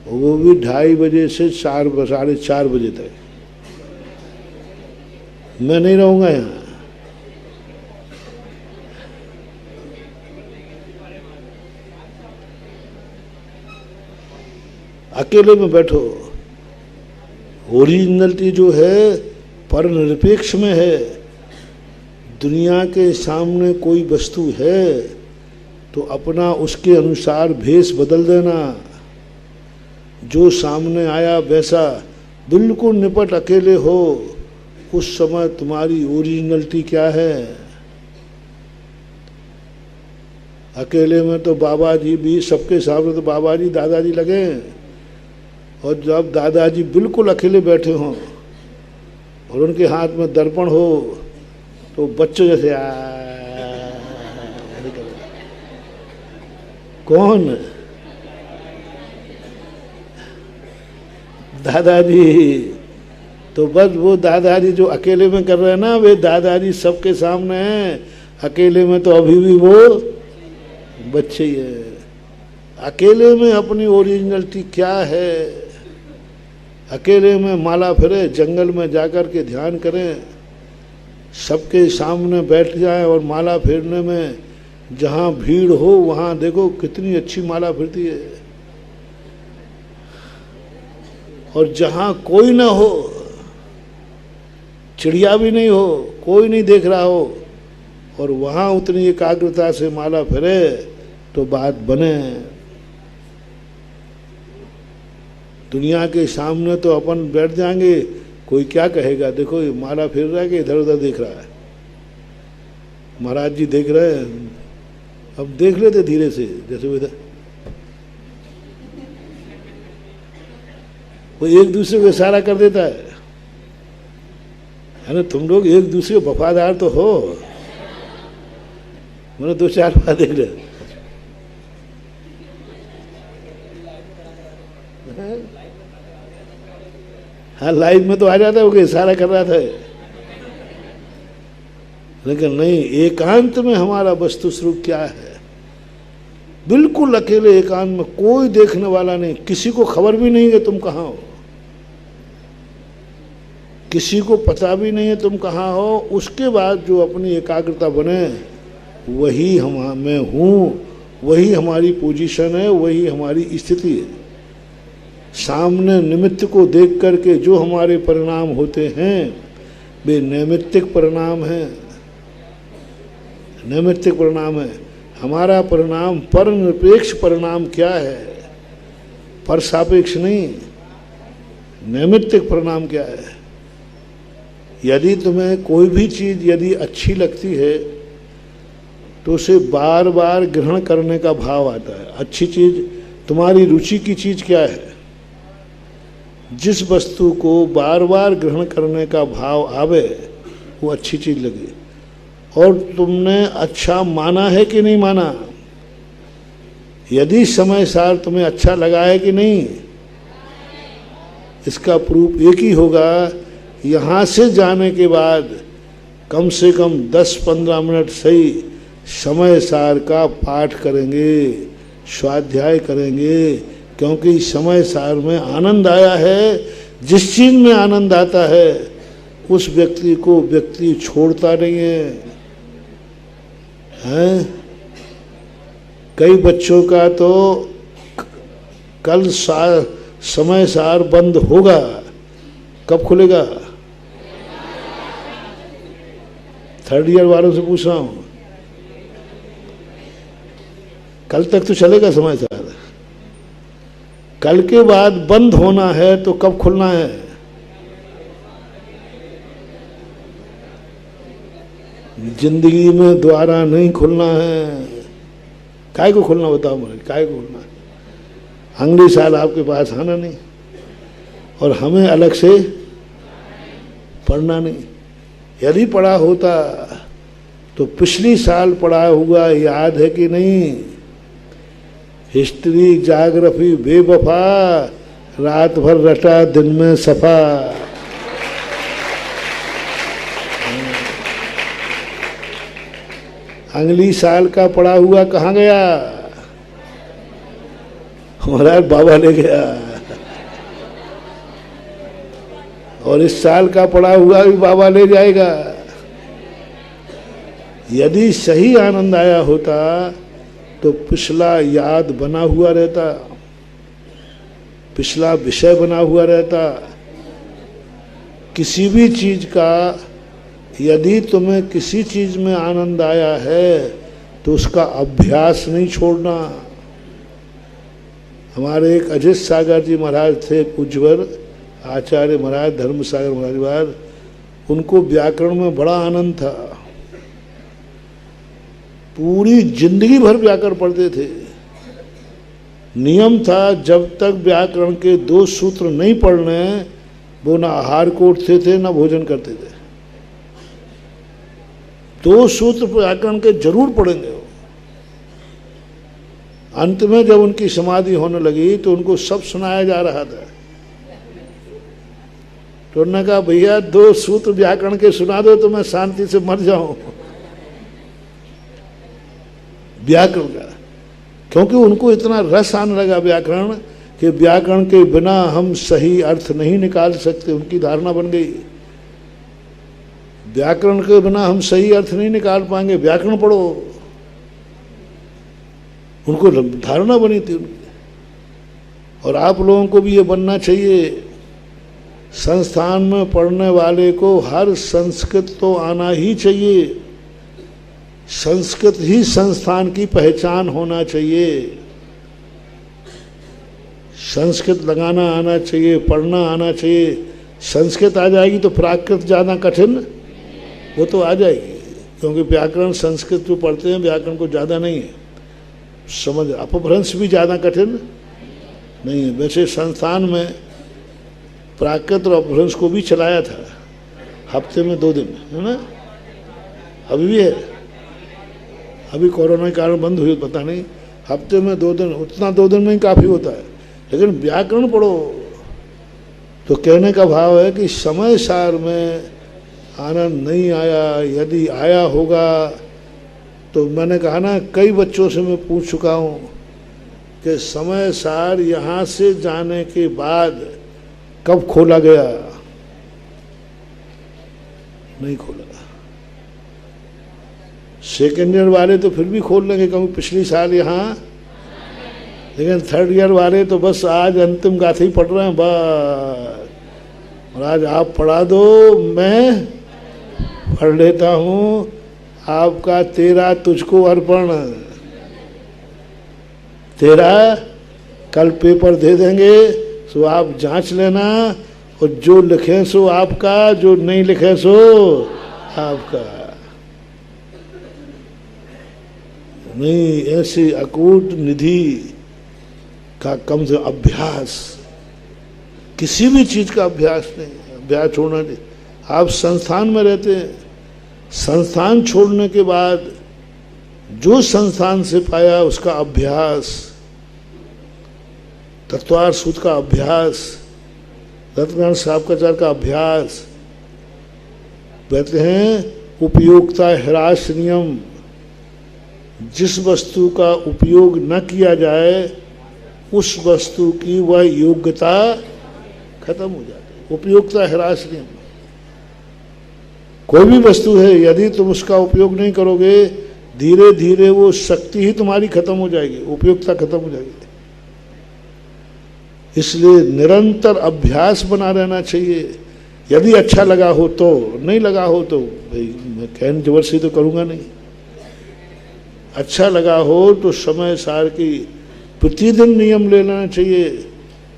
वो भी 2:30 बजे से 4 बजे तक। मैं नहीं रहूंगा यहाँ। अकेले में बैठो। ओरिजिनलिटी जो है पर निरपेक्ष में है। दुनिया के सामने कोई वस्तु है तो अपना उसके अनुसार भेष बदल देना, जो सामने आया वैसा बिल्कुल निपट अकेले हो। उस समय तुम्हारी ओरिजिनलिटी क्या है? अकेले में तो बाबा जी भी सबके सामने तो बाबा जी दादाजी लगे, और जब दादाजी बिल्कुल अकेले बैठे हों और उनके हाथ में दर्पण हो तो बच्चों जैसे कौन? दादाजी। तो बस वो दादाजी जो अकेले में कर रहे हैं ना, वे दादाजी सबके सामने हैं, अकेले में तो अभी भी वो बच्चे ही है। अकेले में अपनी ओरिजिनलिटी क्या है? अकेले में माला फिरे, जंगल में जाकर के ध्यान करें, सबके सामने बैठ जाएं और माला फेरने में जहाँ भीड़ हो वहाँ देखो कितनी अच्छी माला फिरती है, और जहाँ कोई ना हो, चिड़िया भी नहीं हो, कोई नहीं देख रहा हो, और वहाँ उतनी एकाग्रता से माला फिरे तो बात बने। दुनिया के सामने तो अपन बैठ जाएंगे, कोई क्या कहेगा, देखो ये माला फिर रहा है कि इधर उधर देख रहा है, महाराज जी देख रहे हैं, अब देख लेते धीरे से, जैसे वो इधर वो एक दूसरे को इशारा कर देता है ना। तुम लोग एक दूसरे को वफादार तो हो, मैंने 2-4 बार देख लिया। हाँ, लाइव में तो आ जाता है, वो इशारा कर रहा था, लेकिन नहीं, एकांत में हमारा वस्तु स्वरूप क्या है? बिल्कुल अकेले एकांत में, कोई देखने वाला नहीं, किसी को खबर भी नहीं है तुम कहाँ हो, किसी को पता भी नहीं है तुम कहाँ हो। उसके बाद जो अपनी एकाग्रता बने, वही मैं हूँ, वही हमारी पोजीशन है, वही हमारी स्थिति है। सामने निमित्त को देख करके जो हमारे परिणाम होते हैं वे नैमित्तिक परिणाम हैं, नैमित्तिक परिणाम है। हमारा परिणाम पर निरपेक्ष परिणाम क्या है? पर सापेक्ष नहीं, नैमित्तिक परिणाम क्या है? यदि तुम्हें कोई भी चीज यदि अच्छी लगती है तो उसे बार बार ग्रहण करने का भाव आता है। अच्छी चीज, तुम्हारी रुचि की चीज क्या है? जिस वस्तु को बार बार ग्रहण करने का भाव आवे वो अच्छी चीज लगे। और तुमने अच्छा माना है कि नहीं माना? यदि समय सार तुम्हें अच्छा लगा है कि नहीं, इसका प्रूफ एक ही होगा, यहाँ से जाने के बाद कम से कम 10-15 मिनट सही समय सार का पाठ करेंगे, स्वाध्याय करेंगे, क्योंकि समय सार में आनंद आया है। जिस चीज में आनंद आता है उस व्यक्ति को व्यक्ति छोड़ता नहीं है। हैं? कई बच्चों का तो कल समय सार बंद होगा, कब खुलेगा? 3rd ईयर वालों से पूछ रहा हूँ, कल तक तो चलेगा समय सार, कल के बाद बंद होना है तो कब खुलना है? जिंदगी में दोबारा नहीं खुलना है। काय को खुलना, बताओ मुझे, काय को खुलना? अगले साल आपके पास आना नहीं, और हमें अलग से पढ़ना नहीं। यदि पढ़ा होता तो पिछली साल पढ़ा हुआ याद है कि नहीं? हिस्ट्री ज्योग्राफी बेवफा, रात भर रटा दिन में सफा। अगली साल का पढ़ा हुआ कहाँ गया? हमारा बाबा ले गया। और इस साल का पढ़ा हुआ भी बाबा ले जाएगा। यदि सही आनंद आया होता तो पिछला याद बना हुआ रहता, पिछला विषय बना हुआ रहता। किसी भी चीज का यदि तुम्हें किसी चीज में आनंद आया है तो उसका अभ्यास नहीं छोड़ना। हमारे एक अजित सागर जी महाराज थे, पूज्यवर आचार्य महाराज, धर्म सागर महाराज, उनको व्याकरण में बड़ा आनंद था। पूरी जिंदगी भर व्याकरण पढ़ते थे। नियम था जब तक व्याकरण के 2 सूत्र नहीं पढ़ने वो ना आहार को उठते थे ना भोजन करते थे। 2 सूत्र व्याकरण के जरूर पढ़ेंगे वो। अंत में जब उनकी समाधि होने लगी तो उनको सब सुनाया जा रहा था। तो उन्होंने कहा भैया 2 सूत्र व्याकरण के सुना दो तो मैं शांति से मर जाऊं व्याकरण का। क्योंकि उनको इतना रस आने लगा व्याकरण कि व्याकरण के बिना हम सही अर्थ नहीं निकाल सकते। उनकी धारणा बन गई व्याकरण के बिना हम सही अर्थ नहीं निकाल पाएंगे, व्याकरण पढ़ो। उनको धारणा बनी थी उनकी। और आप लोगों को भी ये बनना चाहिए। संस्थान में पढ़ने वाले को हर संस्कृत तो आना ही चाहिए। संस्कृत ही संस्थान की पहचान होना चाहिए। संस्कृत लगाना आना चाहिए, पढ़ना आना चाहिए। संस्कृत आ जाएगी तो प्राकृत ज़्यादा कठिन वो तो आ जाएगी, क्योंकि व्याकरण संस्कृत जो पढ़ते हैं व्याकरण को ज़्यादा नहीं है समझ। अपभ्रंश भी ज़्यादा कठिन नहीं है। वैसे संस्थान में प्राकृत और अपभ्रंश को भी चलाया था हफ्ते में 2 दिन, है ना? अभी भी है। अभी कोरोना के कारण बंद हुई पता नहीं। हफ्ते में 2 दिन, उतना 2 दिन में ही काफ़ी होता है। लेकिन व्याकरण पढ़ो। तो कहने का भाव है कि समय सार में आनंद नहीं आया, यदि आया होगा तो मैंने कहा ना, कई बच्चों से मैं पूछ चुका हूँ कि समय सार यहाँ से जाने के बाद कब खोला गया? नहीं खोला। सेकेंड ईयर वाले तो फिर भी खोल लेंगे क्योंकि पिछली साल यहाँ, लेकिन थर्ड ईयर वाले तो बस आज अंतिम गाथा ही पढ़ रहे हैं बस। और आज आप पढ़ा दो, मैं पढ़ लेता हूँ। आपका तेरा तुझको अर्पण, तेरा कल पेपर दे देंगे सो आप जांच लेना। और जो लिखे सो आपका, जो नहीं लिखे सो आपका। नहीं, ऐसी अकूट निधि का कम से अभ्यास, किसी भी चीज का अभ्यास नहीं, अभ्यास छोड़ना नहीं। आप संस्थान में रहते हैं, संस्थान छोड़ने के बाद जो संस्थान से पाया उसका अभ्यास, तत्वार सूत्र का अभ्यास, रत्नारायण साहबकाचार्य का अभ्यास, कहते हैं उपयोगिता ह्रास नियम। जिस वस्तु का उपयोग न किया जाए उस वस्तु की वह योग्यता खत्म हो जाती है। उपयोगिता ह्रास नियम। कोई भी वस्तु है, यदि तुम उसका उपयोग नहीं करोगे धीरे धीरे वो शक्ति ही तुम्हारी खत्म हो जाएगी, उपयोगिता खत्म हो जाएगी। इसलिए निरंतर अभ्यास बना रहना चाहिए। यदि अच्छा लगा हो तो, नहीं लगा हो तो भाई मैं कहन जबरदस्ती तो करूँगा नहीं। अच्छा लगा हो तो समय सार की प्रतिदिन नियम ले लेना चाहिए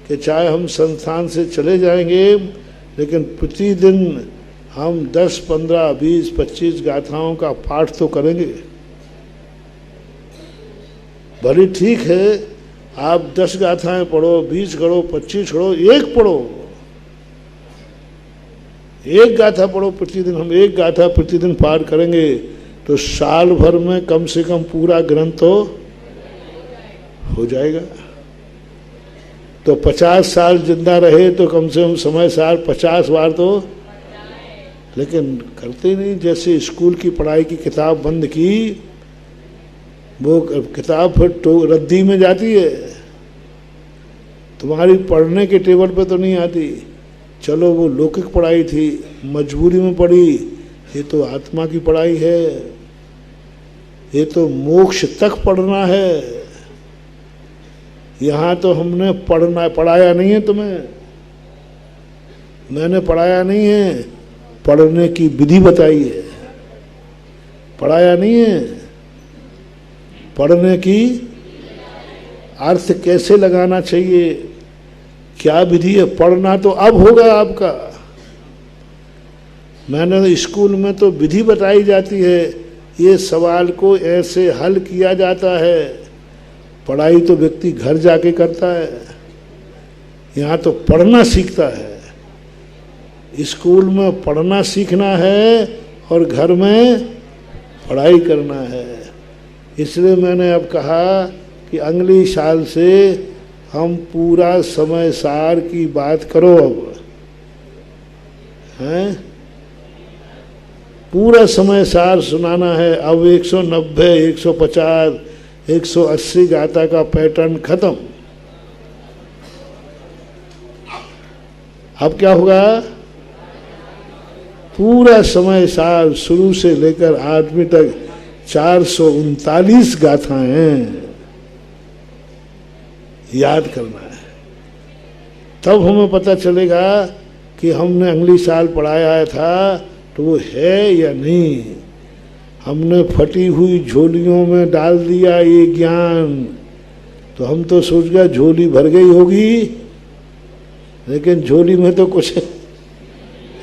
कि चाहे हम संस्थान से चले जाएंगे लेकिन प्रतिदिन हम 10, 15, 20, 25 गाथाओं का पाठ तो करेंगे। भले ठीक है आप 10 गाथाएं पढ़ो, 20 पढ़ो, 25 पढ़ो, एक पढ़ो, एक गाथा पढ़ो प्रतिदिन। हम एक गाथा प्रतिदिन पाठ करेंगे तो साल भर में कम से कम पूरा ग्रंथ तो हो जाएगा। तो 50 साल जिंदा रहे तो कम से कम समय साल 50 बार तो, लेकिन करते नहीं। जैसे स्कूल की पढ़ाई की किताब बंद की, वो किताब फिर तो रद्दी में जाती है, तुम्हारी पढ़ने के टेबल पे तो नहीं आती। चलो वो लौकिक पढ़ाई थी, मजबूरी में पढ़ी, ये तो आत्मा की पढ़ाई है, ये तो मोक्ष तक पढ़ना है। यहाँ तो हमने पढ़ाया नहीं है तुम्हें, मैंने पढ़ाया नहीं है, पढ़ने की विधि बताई है। पढ़ाया नहीं है, पढ़ने की अर्थ कैसे लगाना चाहिए, क्या विधि है। पढ़ना तो अब होगा आपका। मैंने स्कूल में तो विधि बताई जाती है, ये सवाल को ऐसे हल किया जाता है। पढ़ाई तो व्यक्ति घर जाके करता है, यहाँ तो पढ़ना सीखता है। स्कूल में पढ़ना सीखना है और घर में पढ़ाई करना है। इसलिए मैंने अब कहा कि अगली साल से हम पूरा समय सार की बात करो। अब हैं, पूरा समय सार सुनाना है। अब 190, 150, 180 गाथा का पैटर्न खत्म। अब क्या होगा, पूरा समय सार शुरू से लेकर आठवीं तक 439 गाथाएं हैं, याद करना है। तब हमें पता चलेगा कि हमने अगली साल पढ़ाया था तो वो है या नहीं। हमने फटी हुई झोलियों में डाल दिया ये ज्ञान, तो हम तो सोच गए झोली भर गई होगी, लेकिन झोली में तो कुछ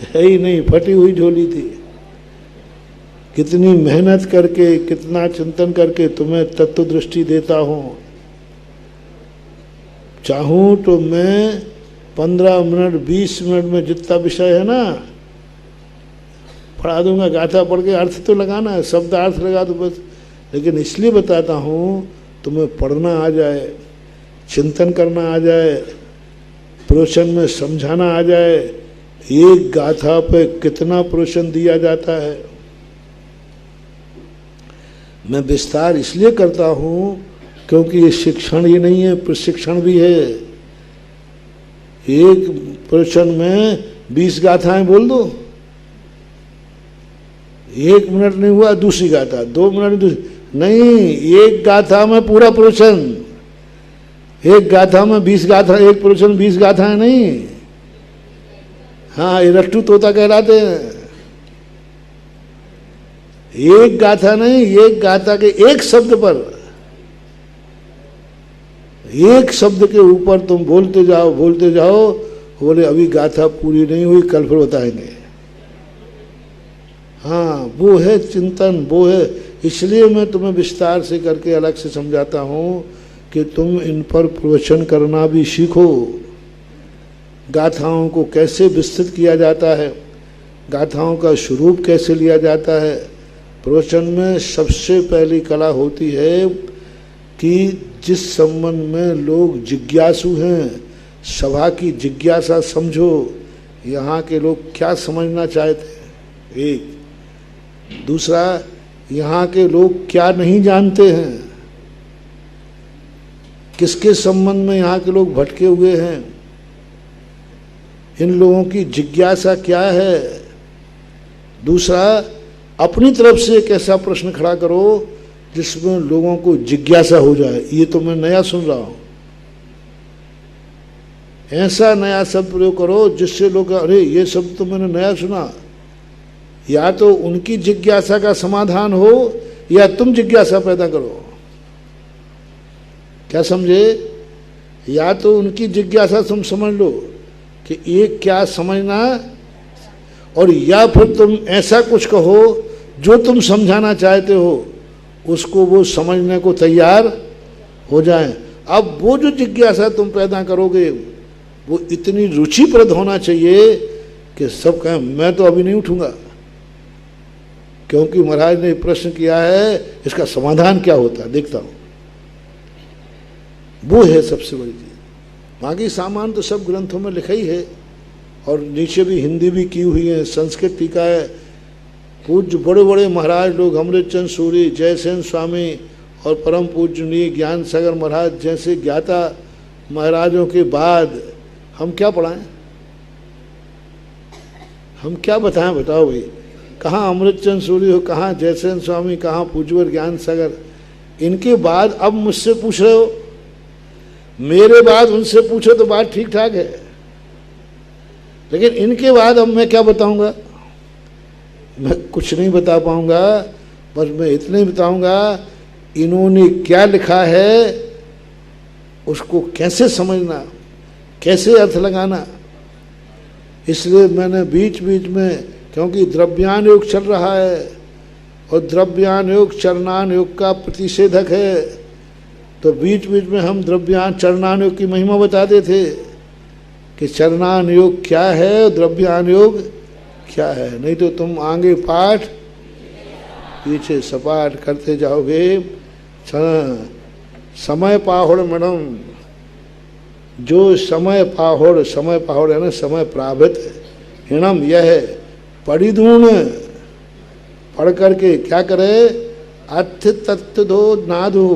है ही नहीं, फटी हुई झोली थी। कितनी मेहनत करके, कितना चिंतन करके तुम्हें तत्व दृष्टि देता हूँ। चाहूँ तो मैं 15 मिनट 20 मिनट में जितना विषय है ना पढ़ा दूंगा। गाथा पढ़ के अर्थ तो लगाना है, शब्द अर्थ लगा दो बस। लेकिन इसलिए बताता हूँ तुम्हें पढ़ना आ जाए, चिंतन करना आ जाए, प्रवचन में समझाना आ जाए। एक गाथा पे कितना प्रवचन दिया जाता है। मैं विस्तार इसलिए करता हूँ क्योंकि ये शिक्षण ही नहीं है, प्रशिक्षण भी है। एक प्रवचन में 20 गाथाएं बोल दो, 1 मिनट नहीं हुआ दूसरी गाथा, 2 मिनट दूसरी नहीं, एक गाथा में पूरा प्रवचन। एक गाथा में 20 गाथा, एक प्रवचन 20 गाथाएं नहीं। हाँ, ये रट्टू तोता कहलाते हैं। एक गाथा नहीं, एक गाथा के एक शब्द पर, एक शब्द के ऊपर तुम बोलते जाओ बोलते जाओ। बोले अभी गाथा पूरी नहीं हुई, कल फिर बताएंगे। हाँ, वो है चिंतन, वो है। इसलिए मैं तुम्हें विस्तार से करके अलग से समझाता हूँ कि तुम इन पर प्रवचन करना भी सीखो। गाथाओं को कैसे विस्तृत किया जाता है, गाथाओं का स्वरूप कैसे लिया जाता है। प्रवचन में सबसे पहली कला होती है कि जिस संबंध में लोग जिज्ञासु हैं, सभा की जिज्ञासा समझो। यहाँ के लोग क्या समझना चाहते हैं, एक। दूसरा, यहाँ के लोग क्या नहीं जानते हैं, किसके संबंध में यहाँ के लोग भटके हुए हैं, इन लोगों की जिज्ञासा क्या है। दूसरा, अपनी तरफ से एक ऐसा प्रश्न खड़ा करो जिसमें लोगों को जिज्ञासा हो जाए। ये तो मैं नया सुन रहा हूं। ऐसा नया शब्द प्रयोग करो जिससे लोग, अरे ये शब्द तो मैंने नया सुना। या तो उनकी जिज्ञासा का समाधान हो या तुम जिज्ञासा पैदा करो। क्या समझे? या तो उनकी जिज्ञासा तुम समझ लो कि ये क्या समझना, और या फिर तुम ऐसा कुछ कहो जो तुम समझाना चाहते हो, उसको वो समझने को तैयार हो जाए। अब वो जो जिज्ञासा तुम पैदा करोगे वो इतनी रुचिप्रद होना चाहिए कि सब कहें मैं तो अभी नहीं उठूंगा, क्योंकि महाराज ने प्रश्न किया है, इसका समाधान क्या होता है देखता हूं। वो है सबसे बड़ी चीज। बाकी सामान तो सब ग्रंथों में लिखा ही है, और नीचे भी हिंदी भी की हुई है, संस्कृत टीका है। पूज्य बड़े बड़े महाराज लोग, अमृतचंद सूरी, जयसेन स्वामी और परम पूजनीय ज्ञान सागर महाराज जैसे ज्ञाता महाराजों के बाद हम क्या पढ़ाएं, हम क्या बताएं? बताओ भाई, कहाँ अमृतचंद सूरी हो, कहाँ जयसेन स्वामी, कहाँ पूज्यवर ज्ञान सागर। इनके बाद अब मुझसे पूछ रहे हो, मेरे बाद उनसे पूछो तो बात ठीक ठाक है, लेकिन इनके बाद अब मैं क्या बताऊंगा? मैं कुछ नहीं बता पाऊंगा। बस मैं इतना ही बताऊंगा, इन्होंने क्या लिखा है उसको कैसे समझना, कैसे अर्थ लगाना। इसलिए मैंने बीच बीच में, क्योंकि द्रव्यान योग चल रहा है और द्रव्यान योग चरणान योग का प्रतिषेधक है, तो बीच बीच में हम द्रव्यान चरणान योग की महिमा बताते थे कि चरणान योग क्या है और द्रव्यान योग क्या है। नहीं तो तुम आगे पाठ पीछे सपाट करते जाओगे। समय पाहुड़ मैडम, जो समय पाहुड़ है ना, समय प्राभित हिणम यह है, परिधूण पढ़ करके क्या करे, अर्थ तत्व दो नादो,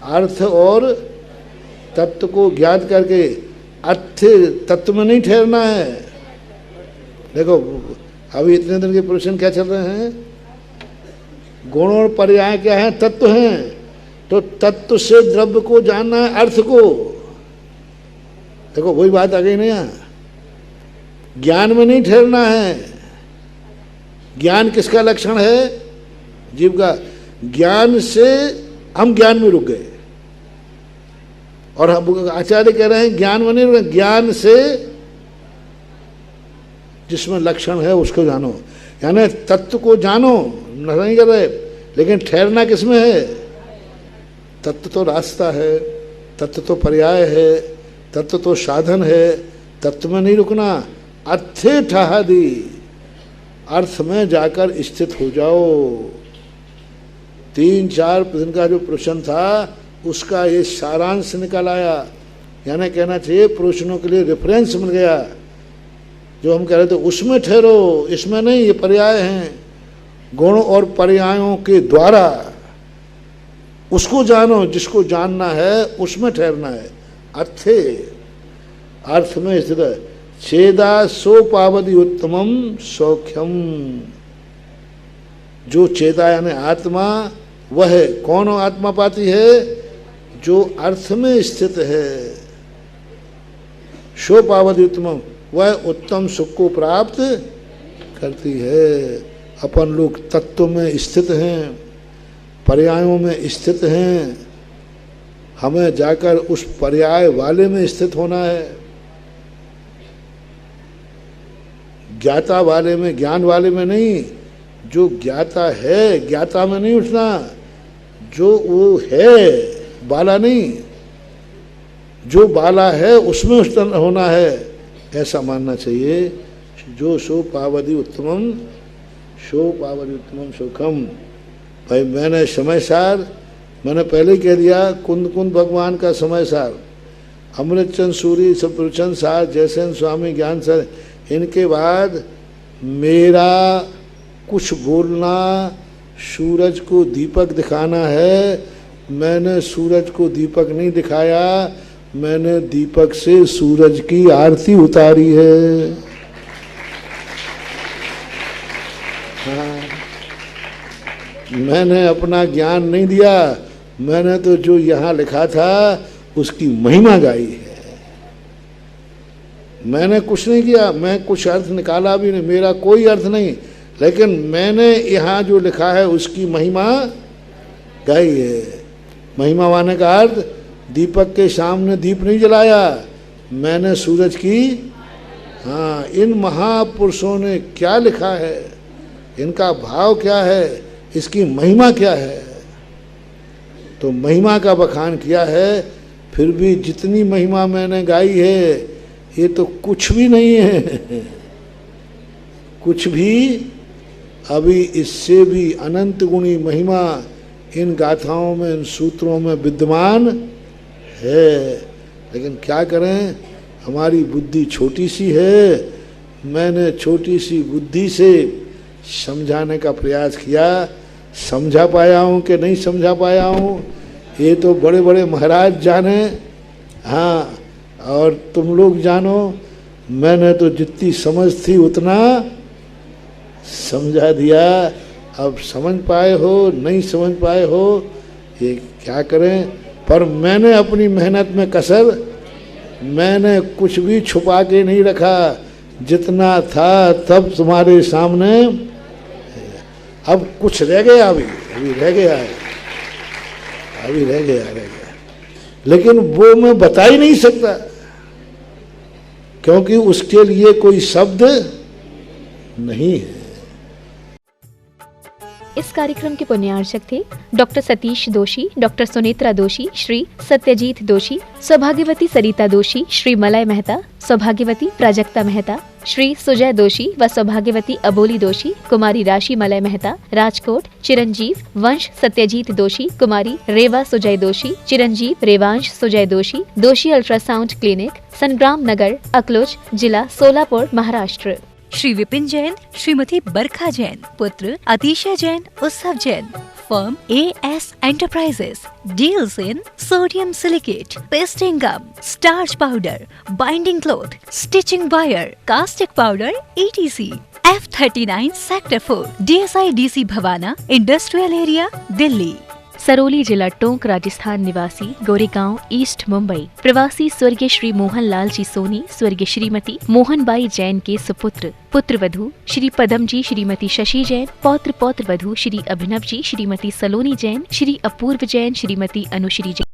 अर्थ और तत्व को ज्ञात करके अर्थ तत्व में नहीं ठहरना है। देखो अभी इतने दिन के प्रश्न क्या चल रहे हैं, गुण और पर्याय क्या है, तत्व हैं। तो तत्व से द्रव्य को जानना है, अर्थ को। देखो वही बात आ गई ना, यहाँ ज्ञान में नहीं ठहरना है। ज्ञान किसका लक्षण है? जीव का। ज्ञान से हम ज्ञान में रुक गए, और आचार्य कह रहे हैं ज्ञान में नहीं रुके, ज्ञान से जिसमें लक्षण है उसको जानो, यानी तत्व को जानो, नहीं कर रहे, लेकिन ठहरना किसमें है? तत्व तो रास्ता है, तत्व तो पर्याय है, तत्व तो साधन है, तत्व में नहीं रुकना। अर्थे ठहादी, अर्थ में जाकर स्थित हो जाओ। 3-4 दिन का जो प्रश्न था उसका ये सारांश निकल आया, यानी कहना चाहिए प्रश्नों के लिए रेफरेंस मिल गया। जो हम कह रहे थे उसमें ठहरो, इसमें नहीं, ये पर्याय हैं। गुण और पर्यायों के द्वारा उसको जानो, जिसको जानना है उसमें ठहरना है। अर्थे, अर्थ में स्थित है। छेदा सो पावदी उत्तमम सौख्यम, जो चेता यानी आत्मा वह है। कौन आत्मा पाती है? जो अर्थ में स्थित है। शो पावदी उत्तमम, वह उत्तम सुख को प्राप्त करती है। अपन लोग तत्व में स्थित हैं, पर्यायों में स्थित हैं, हमें जाकर उस पर्याय वाले में स्थित होना है, ज्ञाता वाले में, ज्ञान वाले में नहीं। जो ज्ञाता है ज्ञाता में नहीं उठना, जो वो है बाला नहीं, जो बाला है उसमें उठना होना है, ऐसा मानना चाहिए। जो सो पावदी उत्तमम, शो पावदी उत्तमम सुखम। भाई मैंने समय सार, मैंने पहले ही कह दिया, कुंद कुंद भगवान का समय सार, अमृतचंद सूरी, सतगुरुचंद सार, जयसेन स्वामी, ज्ञान सर, इनके बाद मेरा कुछ बोलना, सूरज को दीपक दिखाना है। मैंने सूरज को दीपक नहीं दिखाया, मैंने दीपक से सूरज की आरती उतारी है। हाँ, मैंने अपना ज्ञान नहीं दिया, मैंने तो जो यहाँ लिखा था उसकी महिमा गाई है। मैंने कुछ नहीं किया, मैं कुछ अर्थ निकाला भी नहीं, मेरा कोई अर्थ नहीं, लेकिन मैंने यहाँ जो लिखा है उसकी महिमा गाई है। महिमा वाने का अर्थ, दीपक के सामने दीप नहीं जलाया, मैंने सूरज की। हाँ, इन महापुरुषों ने क्या लिखा है, इनका भाव क्या है, इसकी महिमा क्या है, तो महिमा का बखान किया है। फिर भी जितनी महिमा मैंने गाई है ये तो कुछ भी नहीं है। कुछ भी अभी इससे भी अनंत गुणी महिमा इन गाथाओं में, इन सूत्रों में विद्यमान है। लेकिन क्या करें, हमारी बुद्धि छोटी सी है। मैंने छोटी सी बुद्धि से समझाने का प्रयास किया। समझा पाया हूँ कि नहीं समझा पाया हूँ, ये तो बड़े बड़े महाराज जाने। हाँ, और तुम लोग जानो, मैंने तो जितनी समझ थी उतना समझा दिया। अब समझ पाए हो नहीं समझ पाए हो, ये क्या करें। पर मैंने अपनी मेहनत में कसर, मैंने कुछ भी छुपा के नहीं रखा। जितना था तब तुम्हारे सामने। अब कुछ रह गया, अभी रह गया है, अभी रह गया, लेकिन वो मैं बता ही नहीं सकता, क्योंकि उसके लिए कोई शब्द नहीं है। इस कार्यक्रम के पुण्यार्चक थे डॉक्टर सतीश दोषी, डॉक्टर सुनेत्रा दोषी, श्री सत्यजीत दोषी, सौभाग्यवती सरिता दोषी, श्री मलय मेहता, सौभाग्यवती प्राजक्ता मेहता, श्री सुजय दोषी व सौभाग्यवती अबोली दोषी, कुमारी राशि मलय मेहता, राजकोट, चिरंजीव वंश सत्यजीत दोषी, कुमारी रेवा सुजय दोषी, चिरंजीव रेवांश सुजय दोषी, दोषी अल्ट्रासाउंड क्लिनिक, संग्राम नगर, अकलोज, जिला सोलापुर, महाराष्ट्र। श्री विपिन जैन, श्रीमती बरखा जैन, पुत्र Atishay Jain, Utsav Jain. Firm AS enterprises deals in sodium silicate, pasting gum, starch powder, binding cloth, stitching wire, caustic powder, ETC। F39 sector 4, DSIDC Bhawana, industrial area, Delhi. Sarauli जिला टोंक, राजस्थान निवासी, गोरेगांव, ईस्ट मुंबई, प्रवासी स्वर्गीय श्री मोहन लाल जी सोनी, स्वर्गीय श्रीमती मोहनबाई जैन के सुपुत्र, पुत्र वधू श्री पदम जी, श्रीमती शशि जैन, पौत्र वधू श्री अभिनव जी, श्रीमती सलोनी जैन, श्री अपूर्व जैन, श्रीमती अनुश्री जैन।